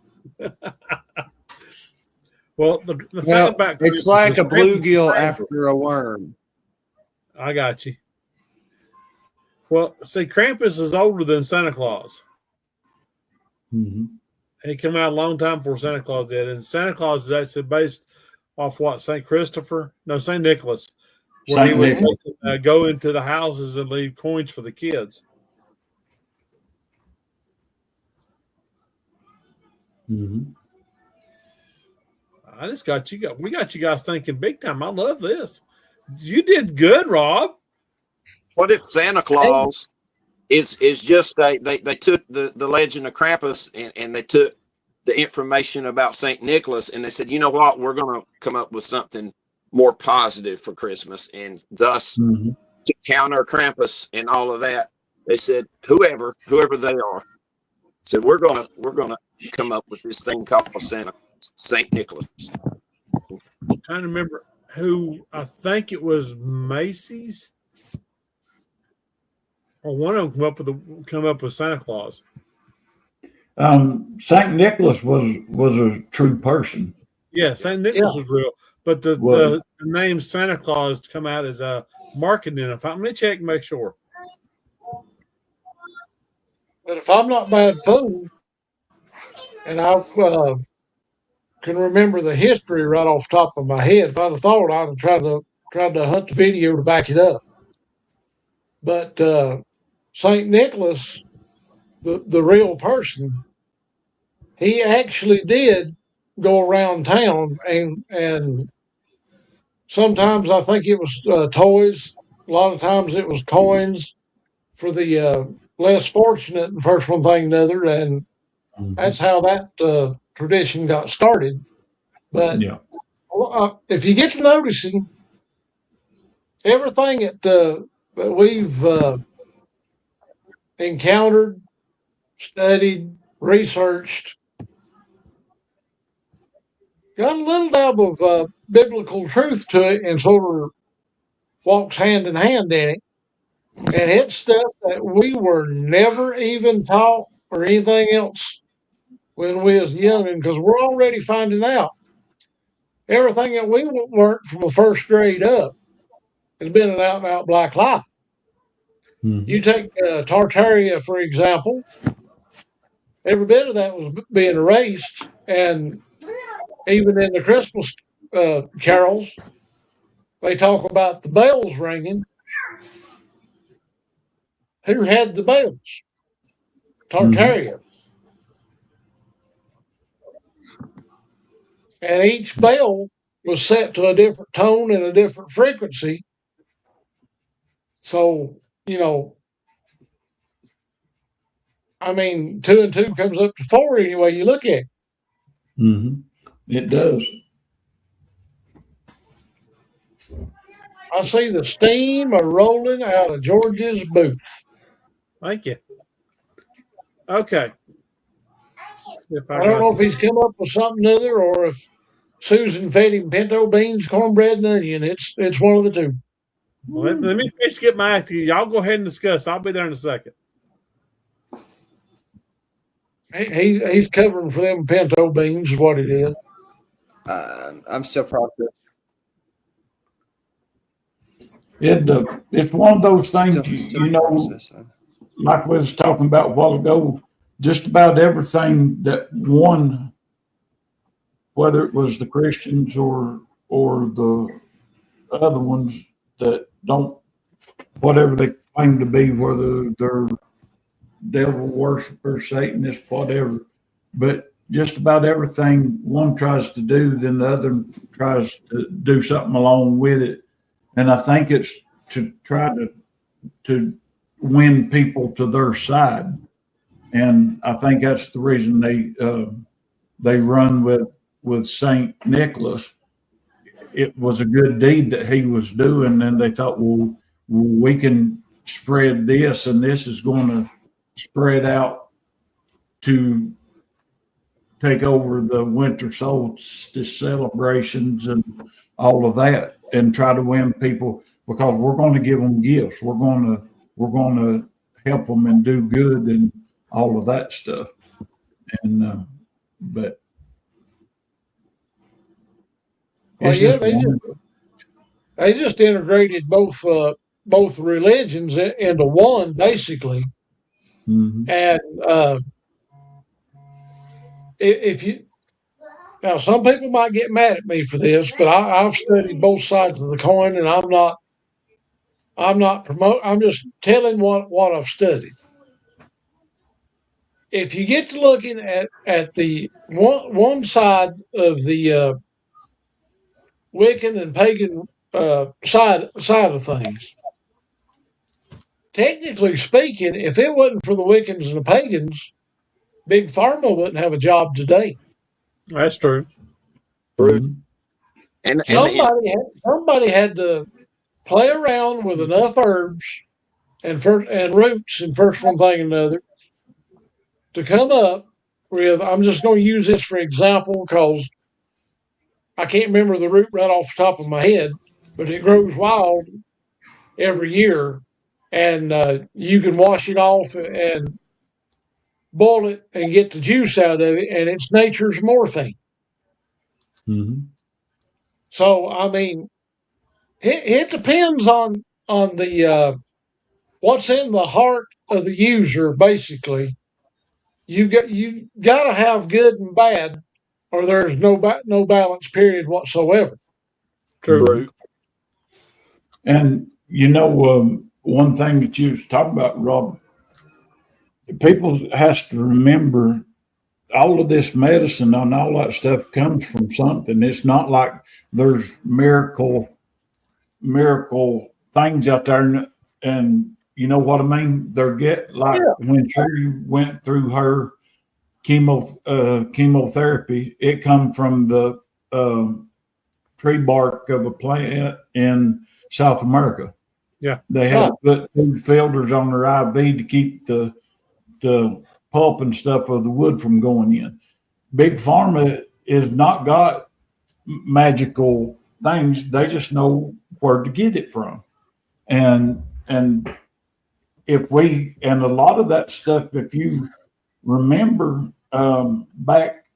[SPEAKER 7] Well, the thing
[SPEAKER 8] Well,
[SPEAKER 7] about
[SPEAKER 8] it's
[SPEAKER 7] Krampus
[SPEAKER 8] like
[SPEAKER 7] is
[SPEAKER 8] a
[SPEAKER 7] Krampus is
[SPEAKER 8] bluegill
[SPEAKER 7] crazy.
[SPEAKER 8] after a worm.
[SPEAKER 7] I got you. Well, see, Krampus is older than Santa Claus.
[SPEAKER 5] Mm-hmm.
[SPEAKER 7] He came out a long time before Santa Claus did, and Santa Claus is actually based off what Saint Nicholas, where
[SPEAKER 5] Saint
[SPEAKER 7] he would
[SPEAKER 5] Nicholas.
[SPEAKER 7] go into the houses and leave coins for the kids.
[SPEAKER 5] Mm-hmm.
[SPEAKER 7] I just got you. We got you guys thinking big time. I love this. You did good, Rob.
[SPEAKER 6] What if Santa Claus is just they took the legend of Krampus and they took the information about Saint Nicholas and they said, you know what, we're going to come up with something more positive for Christmas, and thus to counter Krampus and all of that, they said whoever they are said we're gonna come up with this thing called Saint Nicholas.
[SPEAKER 7] I'm trying to remember who. I think it was Macy's, or one of them come up with Santa Claus.
[SPEAKER 5] Saint Nicholas was a true person.
[SPEAKER 7] Yeah, Saint Nicholas was real, but the name Santa Claus come out as a marketing. Let me check and make sure.
[SPEAKER 3] But if I'm not bad fool, and I can remember the history right off the top of my head, if I'd have thought, I'd have tried to hunt the video to back it up. But Saint Nicholas, the real person, he actually did go around town, and sometimes I think it was toys. A lot of times it was coins for the less fortunate, and first one thing another, and that's how that tradition got started. But if you get to noticing, everything that we've encountered, studied, researched, got a little dab of biblical truth to it, and sort of walks hand in hand in it. And it's stuff that we were never even taught or anything else when we was young, because we're already finding out everything that we learned from the first grade up has been an out and out black lie. You take Tartaria, for example, every bit of that was being erased, and even in the Christmas carols, they talk about the bells ringing. Who had the bells? Tartaria. And each bell was set to a different tone and a different frequency. So, I mean, 2 and 2 comes up to 4 anyway you look at it.
[SPEAKER 5] It does.
[SPEAKER 3] I see the steam rolling out of George's booth.
[SPEAKER 7] Thank you. Okay.
[SPEAKER 3] I don't know if he's come up with something other, or if Susan fed him pinto beans, cornbread, and onion. It's one of the two.
[SPEAKER 7] Well, let me finish get my act to you. Y'all go ahead and discuss. I'll be there in a second.
[SPEAKER 3] He's covering for them pinto beans, is what it is.
[SPEAKER 8] I'm still processing.
[SPEAKER 5] It's one of those things, you know, like we was talking about a while ago, just about everything that one, whether it was the Christians or the other ones that don't, whatever they claim to be, whether they're devil worshippers, Satanists, whatever, but just about everything one tries to do, then the other tries to do something along with it. And I think it's to try to win people to their side. And I think that's the reason they run with Saint Nicholas. It was a good deed that he was doing, and they thought, well, we can spread this, and this is going to spread out to take over the winter solstice celebrations and all of that, and try to win people, because we're going to give them gifts. We're going to help them and do good and all of that stuff. And but
[SPEAKER 3] well,
[SPEAKER 5] it's
[SPEAKER 3] yeah,
[SPEAKER 5] just
[SPEAKER 3] they just integrated both religions into one, basically.
[SPEAKER 5] Mhm.
[SPEAKER 3] And if you now, some people might get mad at me for this, but I've studied both sides of the coin, and I'm not promote. I'm just telling what I've studied. If you get to looking at the one side of the Wiccan and pagan side of things, technically speaking, if it wasn't for the Wiccans and the pagans, Big Pharma wouldn't have a job today.
[SPEAKER 7] That's true.
[SPEAKER 6] True.
[SPEAKER 5] Mhm.
[SPEAKER 6] And
[SPEAKER 3] Somebody had to play around with enough herbs and roots and first one thing and another to come up with. I'm just going to use this for example because I can't remember the root right off the top of my head, but it grows wild every year, and you can wash it off and boil it and get the juice out of it, and it's nature's morphine.
[SPEAKER 5] Mhm.
[SPEAKER 3] So I mean, it depends on the what's in the heart of the user. Basically, you got to have good and bad, or there's no balance period whatsoever.
[SPEAKER 7] True.
[SPEAKER 6] True.
[SPEAKER 5] And one thing that you was talking about, Rob, people has to remember all of this medicine and all that stuff comes from something. It's not like there's miracle things out there, and you know what I mean. They're like when Sherry went through her chemotherapy, it come from the tree bark of a plant in South America.
[SPEAKER 7] Yeah.
[SPEAKER 5] They had to put food filters on their IV to keep the pulp and stuff of the wood from going in. Big Pharma is not got magical things. They just know where to get it from. And if we, and a lot of that stuff, if you remember back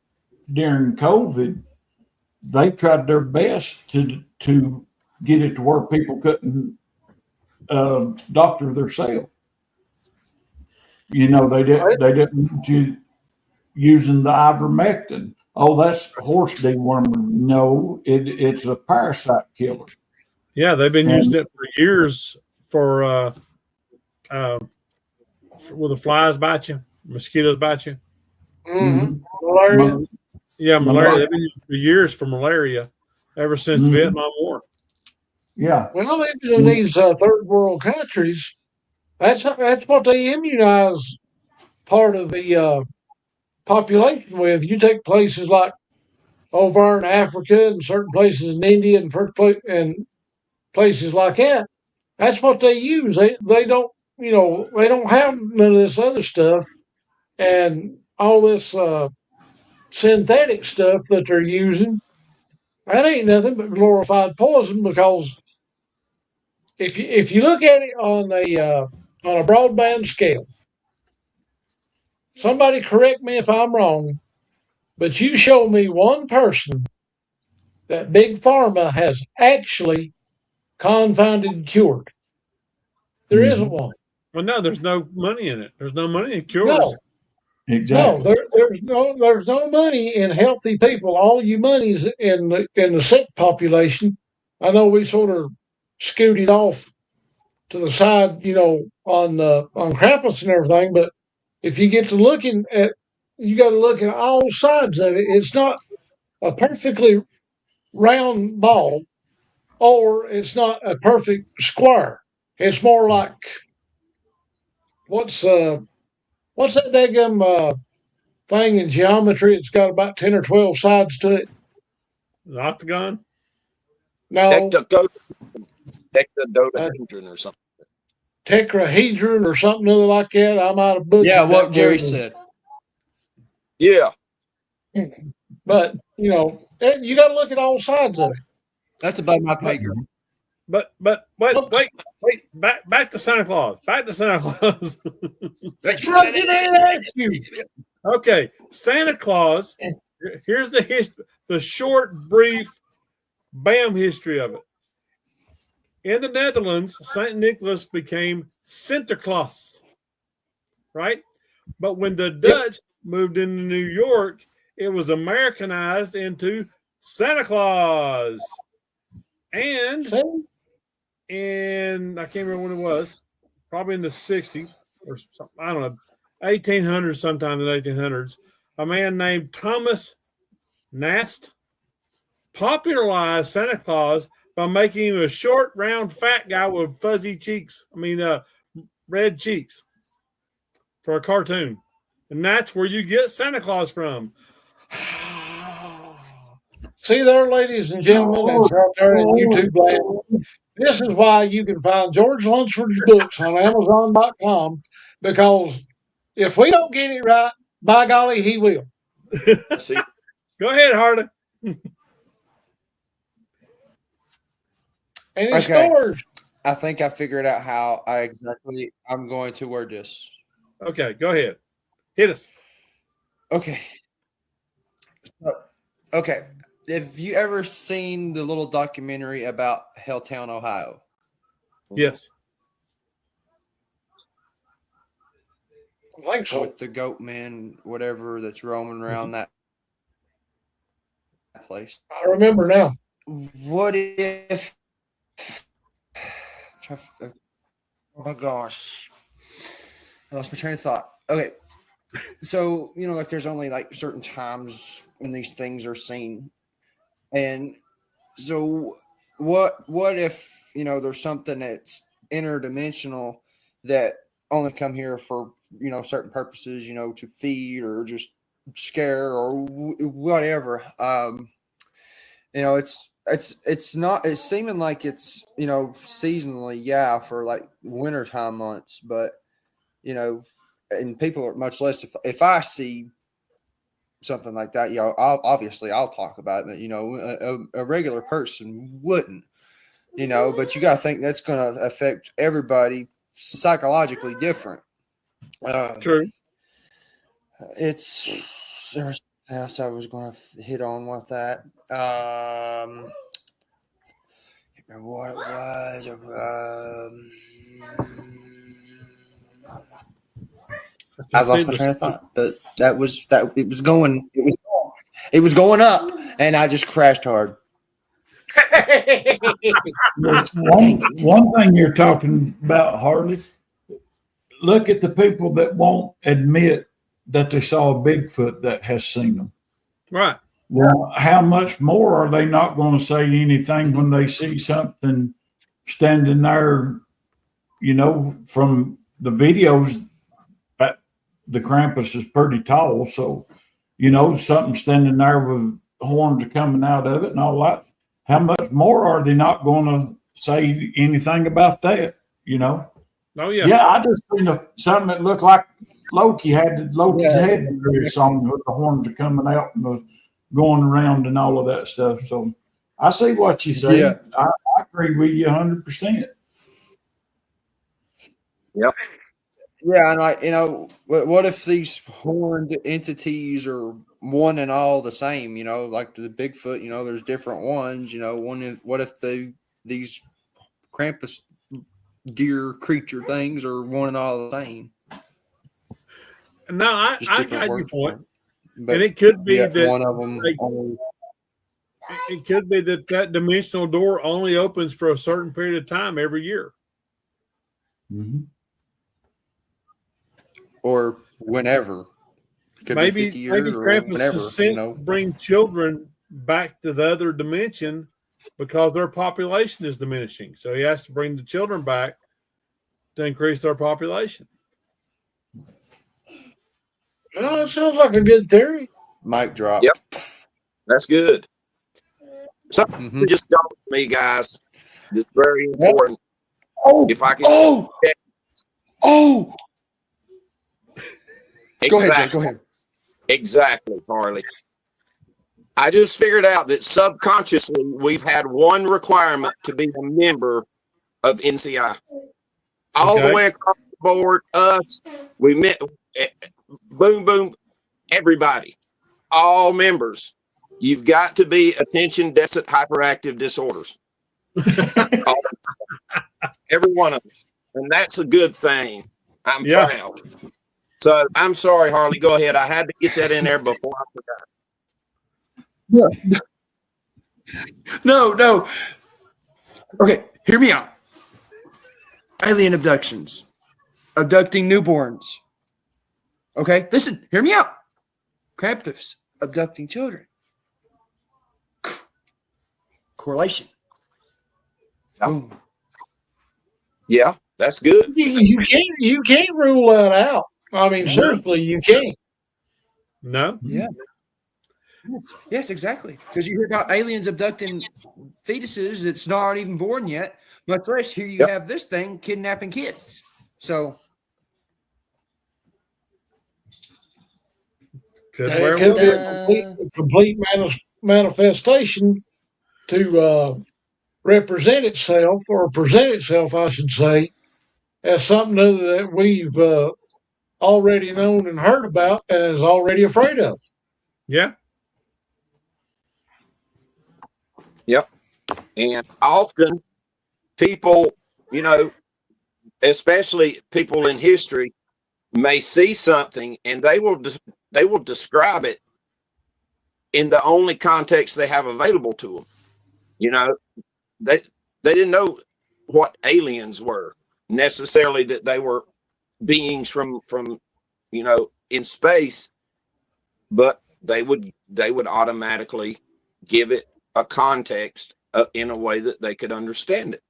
[SPEAKER 5] during COVID, they tried their best to get it to where people couldn't doctor themselves. They didn't want you using the ivermectin. Oh, that's horse dewormer. No, it's a parasite killer.
[SPEAKER 7] Yeah, they've been using it for years for will the flies bite you, mosquitoes bite you.
[SPEAKER 3] Mm-hmm. Malaria.
[SPEAKER 7] Yeah, malaria. They've been using it for years for malaria, ever since the Vietnam War.
[SPEAKER 5] Yeah.
[SPEAKER 3] Well, in these third world countries, that's what they immunize part of the population with. You take places like over in Africa and certain places in India and places like that. That's what they use. They don't they don't have none of this other stuff and all this synthetic stuff that they're using. That ain't nothing but glorified poison because if you look at it on a broadband scale, somebody correct me if I'm wrong, but you show me one person that Big Pharma has actually confounded and cured. There isn't one.
[SPEAKER 7] Well, no, there's no money in it. There's no money in cures.
[SPEAKER 3] No.
[SPEAKER 5] Exactly.
[SPEAKER 3] No, there's no money in healthy people. All you money's in the sick population. I know we sort of scooted off to the side, on Krampus and everything, but if you get to looking at you got to look at all sides of it. It's not a perfectly round ball, or it's not a perfect square. It's more like what's what's that daggum thing in geometry? It's got about 10 or 12 sides to it.
[SPEAKER 7] The octagon?
[SPEAKER 3] No,
[SPEAKER 6] Hectododecahedron or something.
[SPEAKER 3] tetrahedron or something other like that. I might have butchered
[SPEAKER 8] Yeah, what
[SPEAKER 3] that
[SPEAKER 8] Jerry
[SPEAKER 3] word.
[SPEAKER 8] said.
[SPEAKER 6] Yeah.
[SPEAKER 3] But you know, you got to look at all sides of it.
[SPEAKER 8] That's above my pay grade.
[SPEAKER 7] But wait, back to Santa Claus. Back to Santa Claus.
[SPEAKER 3] That's what I didn't ask you.
[SPEAKER 7] Okay, Santa Claus. Here's the short, brief, bam history of it. In the Netherlands, Saint Nicholas became Sinterklaas, right? But when the Dutch moved into New York, it was Americanized into Santa Claus. And I can't remember when it was, probably in the 60s or something, I don't know, 1800s, sometime in the 1800s, a man named Thomas Nast popularized Santa Claus by making him a short, round, fat guy with fuzzy cheeks. Red cheeks for a cartoon. And that's where you get Santa Claus from.
[SPEAKER 3] See there, ladies and gentlemen, that's out there in YouTube land. This is why you can find George Lunsford's books on Amazon.com, because if we don't get it right, by golly, he will.
[SPEAKER 7] Go ahead, Hardy.
[SPEAKER 3] And he scores.
[SPEAKER 8] I think I figured out how I'm going to word this.
[SPEAKER 7] Okay, go ahead. Hit us.
[SPEAKER 8] Okay. Okay. Have you ever seen the little documentary about Helltown, Ohio?
[SPEAKER 7] Yes.
[SPEAKER 3] I think so.
[SPEAKER 8] With the goat man, whatever that's roaming around that place.
[SPEAKER 3] I remember now.
[SPEAKER 8] What if? Oh my gosh, I lost my train of thought. Okay, so like there's only like certain times when these things are seen, and so what if there's something that's interdimensional that only come here for certain purposes, to feed or just scare or whatever. It's seeming like it's seasonally, for like wintertime months, but and people are much less. If I see something like that, I'll talk about it. But a regular person wouldn't. But you got to think that's going to affect everybody psychologically different.
[SPEAKER 7] True.
[SPEAKER 8] There's something else I was going to hit on with that. Remember what it was. I lost my train of thought, but it was going up, and I just crashed hard.
[SPEAKER 5] One thing you're talking about, Harley, look at the people that won't admit that they saw a Bigfoot that has seen them.
[SPEAKER 7] Right.
[SPEAKER 5] Well, how much more are they not going to say anything when they see something standing there, from the videos that the Krampus is pretty tall. So, something standing there with horns coming out of it and all that. How much more are they not going to say anything about that?
[SPEAKER 7] Oh yeah.
[SPEAKER 5] Yeah, I just seen something that looked like Loki's head or something with the horns are coming out and the going around and all of that stuff. So I see what you say.
[SPEAKER 8] Yeah.
[SPEAKER 5] I agree with you 100%.
[SPEAKER 6] Yep.
[SPEAKER 8] Yeah, and what if these horned entities are one and all the same? Like the Bigfoot. There's different ones. What if these Krampus deer creature things are one and all the same?
[SPEAKER 7] No, I got your point.
[SPEAKER 8] But
[SPEAKER 7] and it could be that
[SPEAKER 8] one of them.
[SPEAKER 7] It could be that dimensional door only opens for a certain period of time every year.
[SPEAKER 5] Mm-hmm.
[SPEAKER 8] Or whenever. Could be 50 years
[SPEAKER 7] maybe
[SPEAKER 8] or
[SPEAKER 7] Krampus
[SPEAKER 8] whatever,
[SPEAKER 7] is sent
[SPEAKER 8] you know.
[SPEAKER 7] to bring children back to the other dimension because their population is diminishing. So he has to bring the children back to increase their population.
[SPEAKER 3] Well, it sounds like a good theory.
[SPEAKER 8] Mic drop.
[SPEAKER 6] Yep. That's good. Something just dawned on me, guys. This is very important.
[SPEAKER 8] Oh,
[SPEAKER 6] if I can.
[SPEAKER 8] Oh.
[SPEAKER 6] Exactly.
[SPEAKER 8] Go ahead, Jay. Go ahead.
[SPEAKER 6] Exactly, Harley. I just figured out that subconsciously we've had one requirement to be a member of NCI. All the way across the board, us, we met, boom, boom, everybody, all members. You've got to be attention deficit hyperactive disorders. Every one of us. And that's a good thing. I'm proud. So I'm sorry, Harley. Go ahead. I had to get that in there before I forgot.
[SPEAKER 8] No. Okay, hear me out. Alien abductions. Abducting newborns. Okay, listen, hear me out. Krampus abducting children. Correlation. Boom.
[SPEAKER 6] Yeah, that's good.
[SPEAKER 3] You can't rule that out. I mean, seriously, you can't.
[SPEAKER 7] No.
[SPEAKER 8] Yeah. Yes, exactly. Because you hear about aliens abducting fetuses that's not even born yet, much less here you have this thing kidnapping kids. So
[SPEAKER 3] it could be a complete manifestation to represent itself or present itself, I should say, as something that we've already known and heard about and is already afraid of.
[SPEAKER 7] Yeah.
[SPEAKER 6] Yep. And often people, you know, especially people in history, may see something and they will describe it in the only context they have available to them. You know, they didn't know what aliens were necessarily, that they were beings from you know, in space, but they would automatically give it a context in a way that they could understand it.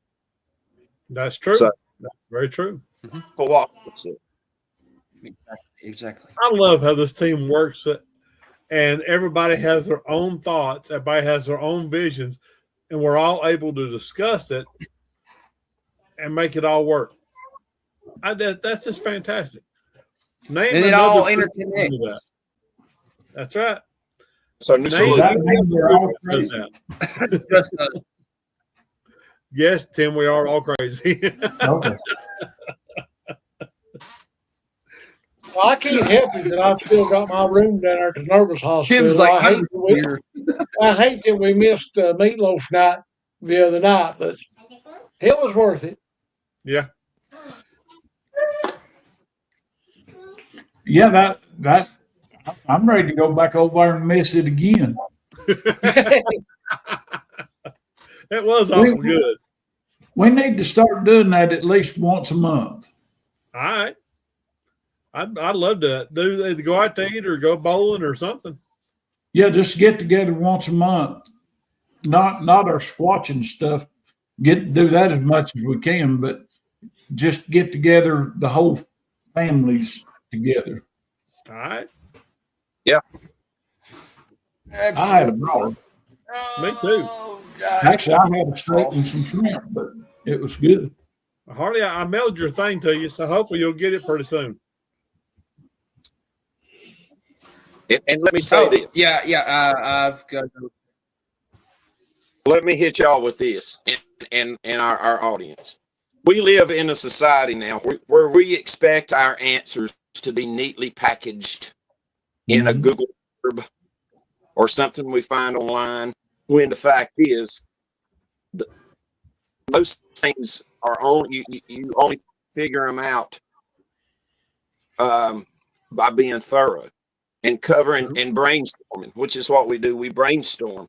[SPEAKER 7] That's true.
[SPEAKER 6] So,
[SPEAKER 7] that's very true.
[SPEAKER 6] For what?
[SPEAKER 8] Exactly.
[SPEAKER 7] I love how this team works, and everybody has their own thoughts. Everybody has their own visions, and we're all able to discuss it and make it all work. That's just fantastic. Name
[SPEAKER 8] and it all interconnects.
[SPEAKER 7] That. That's right.
[SPEAKER 6] So
[SPEAKER 7] yes, Tim, we are all crazy.
[SPEAKER 3] Okay. Well, I can't help it that I've still got my room down there at the nervous hospital.
[SPEAKER 8] Tim's like,
[SPEAKER 3] I hate that we missed meatloaf night the other night, but it was worth it.
[SPEAKER 7] Yeah.
[SPEAKER 5] Yeah, that I'm ready to go back over there and miss it again.
[SPEAKER 7] It was awful good.
[SPEAKER 5] We need to start doing that at least once a month.
[SPEAKER 7] All right. I'd love to do either go out to eat or go bowling or something.
[SPEAKER 5] Yeah, just get together once a month. Not our swatching stuff. Do that as much as we can, but just get together, the whole families together.
[SPEAKER 7] All right.
[SPEAKER 6] Yeah.
[SPEAKER 5] I had a ball.
[SPEAKER 7] Me too.
[SPEAKER 5] Actually, I had a steak and some shrimp, but it was good.
[SPEAKER 7] Harley, I mailed your thing to you, so hopefully you'll get it pretty soon.
[SPEAKER 6] And let me say this.
[SPEAKER 8] Yeah. I've got.
[SPEAKER 6] Let me hit y'all with this and our audience. We live in a society now where we expect our answers to be neatly packaged in a Google Verb or something we find online, when the fact is most things are only you only figure them out by being thorough and covering and brainstorming, which is what we do. We brainstorm.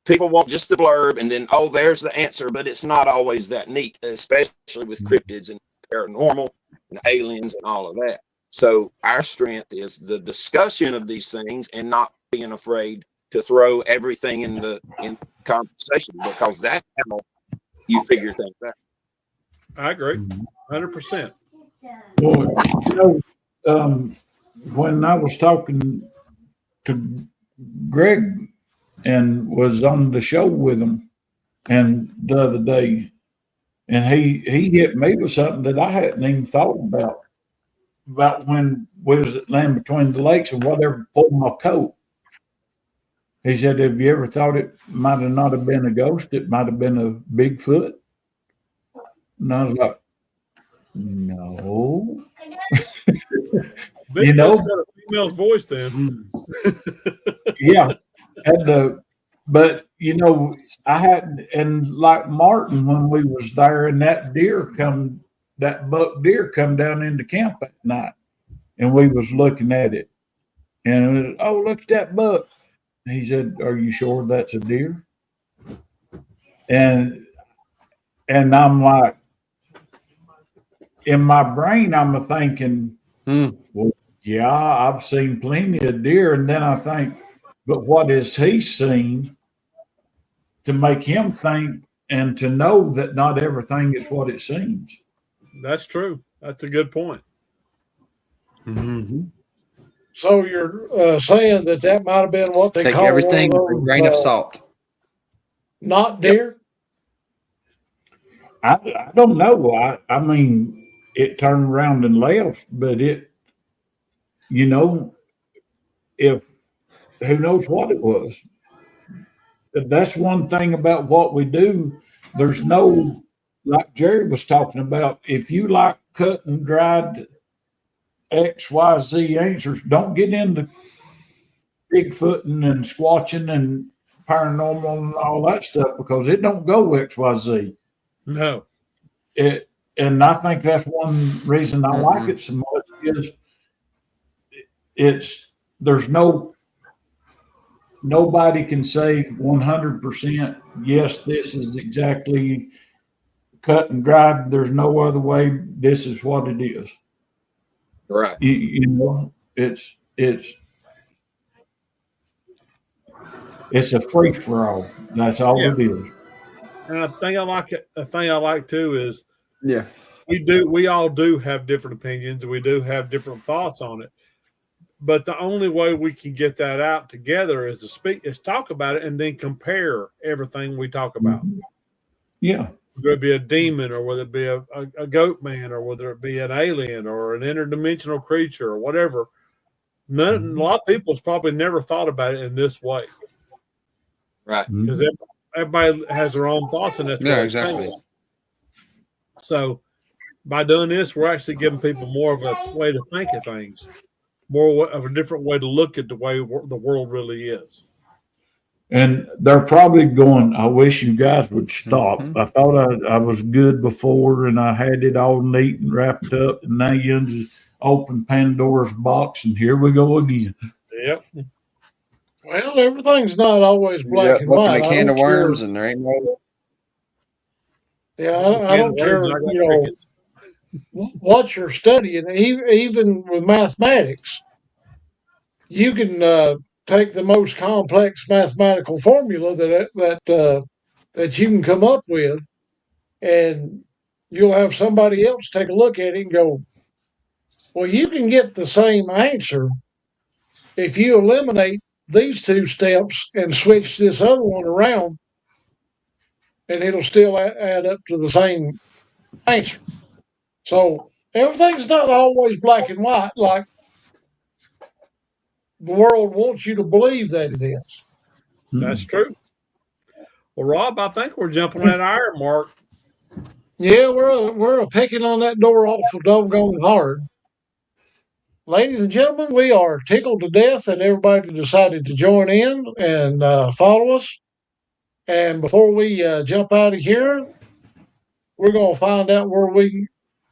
[SPEAKER 6] People want just the blurb and then, oh, there's the answer, but it's not always that neat, especially with cryptids and paranormal and aliens and all of that. So our strength is the discussion of these things and not being afraid to throw everything in the conversation, because that's how you figure things out.
[SPEAKER 7] I agree, 100%.
[SPEAKER 5] Well, when I was talking to Greg and was on the show with him, and the other day, and he hit me with something that I hadn't even thought about when we was at Land Between the Lakes and whatever pulled my coat. He said, "Have you ever thought it might have not have been a ghost? It might have been a Bigfoot." And I was like, "No."
[SPEAKER 7] Bigfoot's got a female's voice then.
[SPEAKER 5] Yeah. But I had, and like Martin, when we was there, and that buck deer come down into camp at night, and we was looking at it, and it was, "Oh, look at that buck." He said, "Are you sure that's a deer?" And I'm like, in my brain, I'm thinking, well, yeah, I've seen plenty of deer. And then I think, but what has he seen to make him think and to know that not everything is what it seems?
[SPEAKER 7] That's true. That's a good point.
[SPEAKER 3] Mm-hmm. So you're saying that might have been what they
[SPEAKER 8] Take
[SPEAKER 3] call
[SPEAKER 8] everything with a grain of salt.
[SPEAKER 3] Not deer?
[SPEAKER 5] I don't know. I mean, it turned around and left, but if who knows what it was. That's one thing about what we do. There's no, like Jerry was talking about, if you like cut and dried XYZ answers, don't get into Bigfooting and squatching and paranormal and all that stuff, because it don't go XYZ.
[SPEAKER 7] No.
[SPEAKER 5] And I think that's one reason I like it so much is there's nobody can say 100%, yes, this is exactly cut and dried. There's no other way. This is what it is.
[SPEAKER 6] Right.
[SPEAKER 5] It's a free for all. That's all it is.
[SPEAKER 7] And a thing I like too is,
[SPEAKER 8] yeah,
[SPEAKER 7] we all do have different opinions. We do have different thoughts on it. But the only way we can get that out together is talk about it and then compare everything we talk about.
[SPEAKER 5] Yeah.
[SPEAKER 7] Whether it be a demon, or whether it be a goat man, or whether it be an alien or an interdimensional creature or whatever. A lot of people's probably never thought about it in this way.
[SPEAKER 6] Right.
[SPEAKER 7] Because everybody has their own thoughts, and that's
[SPEAKER 8] exactly.
[SPEAKER 7] So by doing this, we're actually giving people more of a way to think of things, more of a different way to look at the way the world really is.
[SPEAKER 5] And they're probably going, "I wish you guys would stop. I thought I was good before, and I had it all neat and wrapped up, and now you just open Pandora's box, and here we go again."
[SPEAKER 7] Yep.
[SPEAKER 3] Well, everything's not always black and white.
[SPEAKER 8] A can of worms, and there ain't no.
[SPEAKER 3] Yeah, I don't care. What you're studying, even with mathematics, you can take the most complex mathematical formula that you can come up with, and you'll have somebody else take a look at it and go, "Well, you can get the same answer if you eliminate these two steps and switch this other one around, and it'll still add up to the same answer." So everything's not always black and white like the world wants you to believe that it is.
[SPEAKER 7] That's true. Well, Rob, I think we're jumping that hour mark.
[SPEAKER 3] Yeah, we're picking on that door awful doggone hard. Ladies and gentlemen, we are tickled to death that everybody decided to join in and follow us. And before we jump out of here, we're going to find out where we can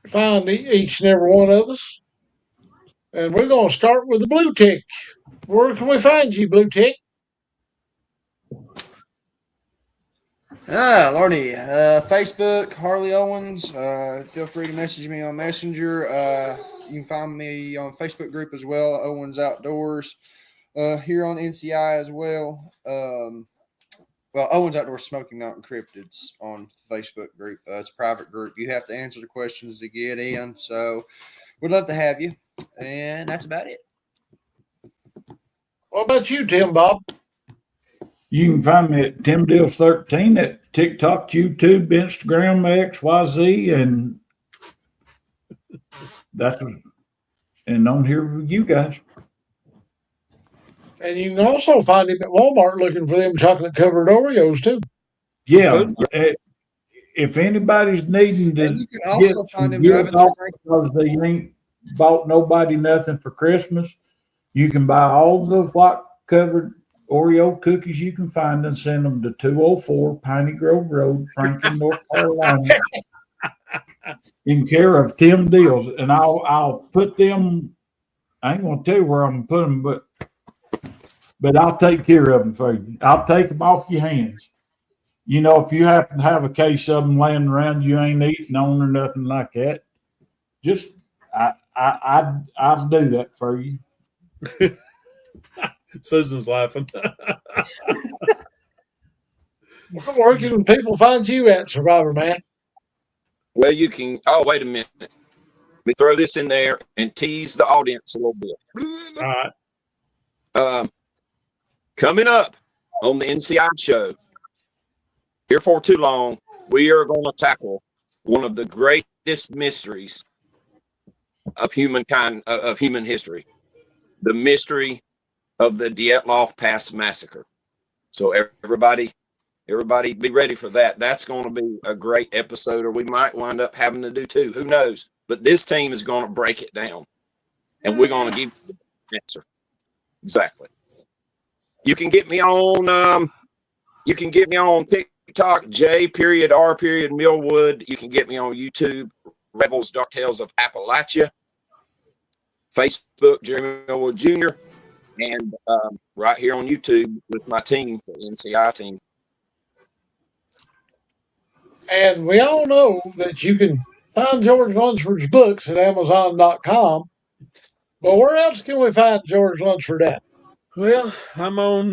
[SPEAKER 3] find each and every one of us. And we're going to start with the blue tick. Where can we find you, blue tick?
[SPEAKER 8] Lordy, Facebook, Harley Owens. Feel free to message me on Messenger. You can find me on Facebook group as well, Owens Outdoors. Here on NCI as well. Owens Outdoors Smoky Mountain Cryptids on the Facebook group. It's a private group. You have to answer the questions to get in. So we'd love to have you. And that's about it.
[SPEAKER 3] What about you, Tim Bob?
[SPEAKER 5] You can find me at Tim Deals 13 at TikTok, YouTube, Instagram, XYZ, and that's and on here with you guys.
[SPEAKER 3] And you can also find him at Walmart looking for them chocolate covered Oreos too.
[SPEAKER 5] Yeah. If anybody's needing to
[SPEAKER 8] you can also find him driving
[SPEAKER 5] because they ain't bought nobody nothing for Christmas, you can buy all the white covered Oreo cookies you can find and send them to 204 Piney Grove Road, Franklin, North Carolina, in care of Tim Deals. And I'll put them. I ain't gonna tell you where I'm gonna put them, but I'll take care of them for you. I'll take them off your hands. You know, if you happen to have a case of them laying around you ain't eating on or nothing like that, just I'll do that for you.
[SPEAKER 7] Susan's laughing.
[SPEAKER 3] Where can people find you at, Survivor Man?
[SPEAKER 6] Well, you can. Oh, wait a minute. Let me throw this in there and tease the audience a little bit.
[SPEAKER 7] All right.
[SPEAKER 6] Coming up on the NCI show, here for too long, we are going to tackle one of the greatest mysteries of humankind, of human history, the mystery of the Dyatlov Pass massacre. So everybody be ready for that. That's going to be a great episode, or we might wind up having to do two. Who knows? But this team is going to break it down, and we're going to give you the answer. Exactly. You can get me on. You can get me on TikTok, J.R.Millwood. You can get me on YouTube, Rebels Dark Tales of Appalachia. Facebook, Jeremy Millwood Jr. And right here on YouTube with my team, the NCI team.
[SPEAKER 3] And we all know that you can find George Lunsford's books at Amazon.com. But where else can we find George Lunsford at?
[SPEAKER 7] Well, I'm on,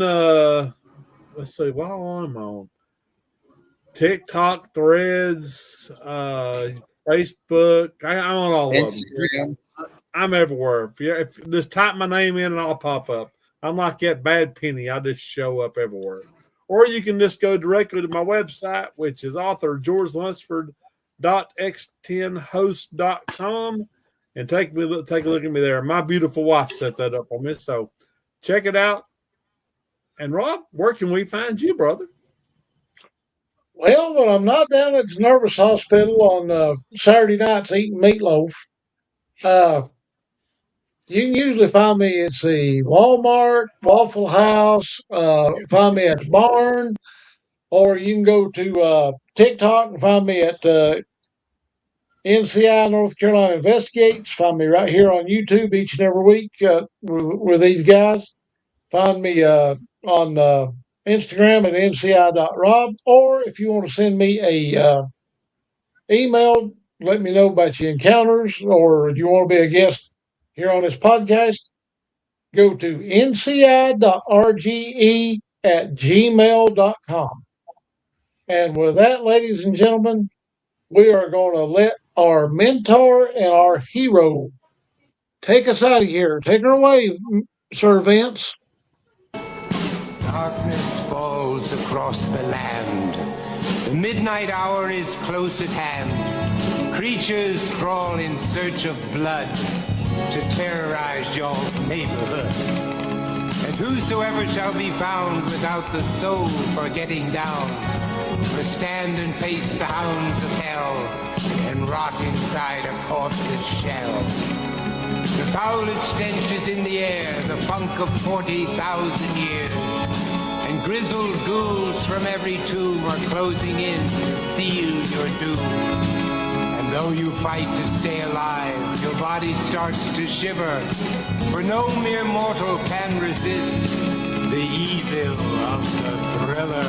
[SPEAKER 7] let's see, what am I on? TikTok, Threads, Facebook. I'm on all of them. I'm everywhere. If just type my name in and I'll pop up. I'm like that bad penny. I just show up everywhere. Or you can just go directly to my website, which is author georgelunsford.x10host.com, and take a look at me there. My beautiful wife set that up on me. So check it out. And Rob, where can we find you, brother?
[SPEAKER 3] Well, when I'm not down at the Nervous Hospital on Saturday nights eating meatloaf, you can usually find me at the Walmart, Waffle House, find me at the barn, or you can go to TikTok and find me at NCI North Carolina Investigates. Find me right here on YouTube each and every week with these guys. Find me on Instagram at nci.rob, or if you want to send me a email, let me know about your encounters, or if you want to be a guest here on this podcast, go to nci.rge@gmail.com. And with that, ladies and gentlemen, we are going to let our mentor and our hero take us out of here. Take her away, Sir Vince.
[SPEAKER 14] Darkness falls across the land. The midnight hour is close at hand. Creatures crawl in search of blood to terrorize your neighborhood. And whosoever shall be found without the soul for getting down must stand and face the hounds of hell and rot inside a corpse's shell. The foulest stench is in the air, the funk of 40,000 years. And grizzled ghouls from every tomb are closing in to seal your doom. And though you fight to stay alive, your body starts to shiver, for no mere mortal can resist the evil of the thriller.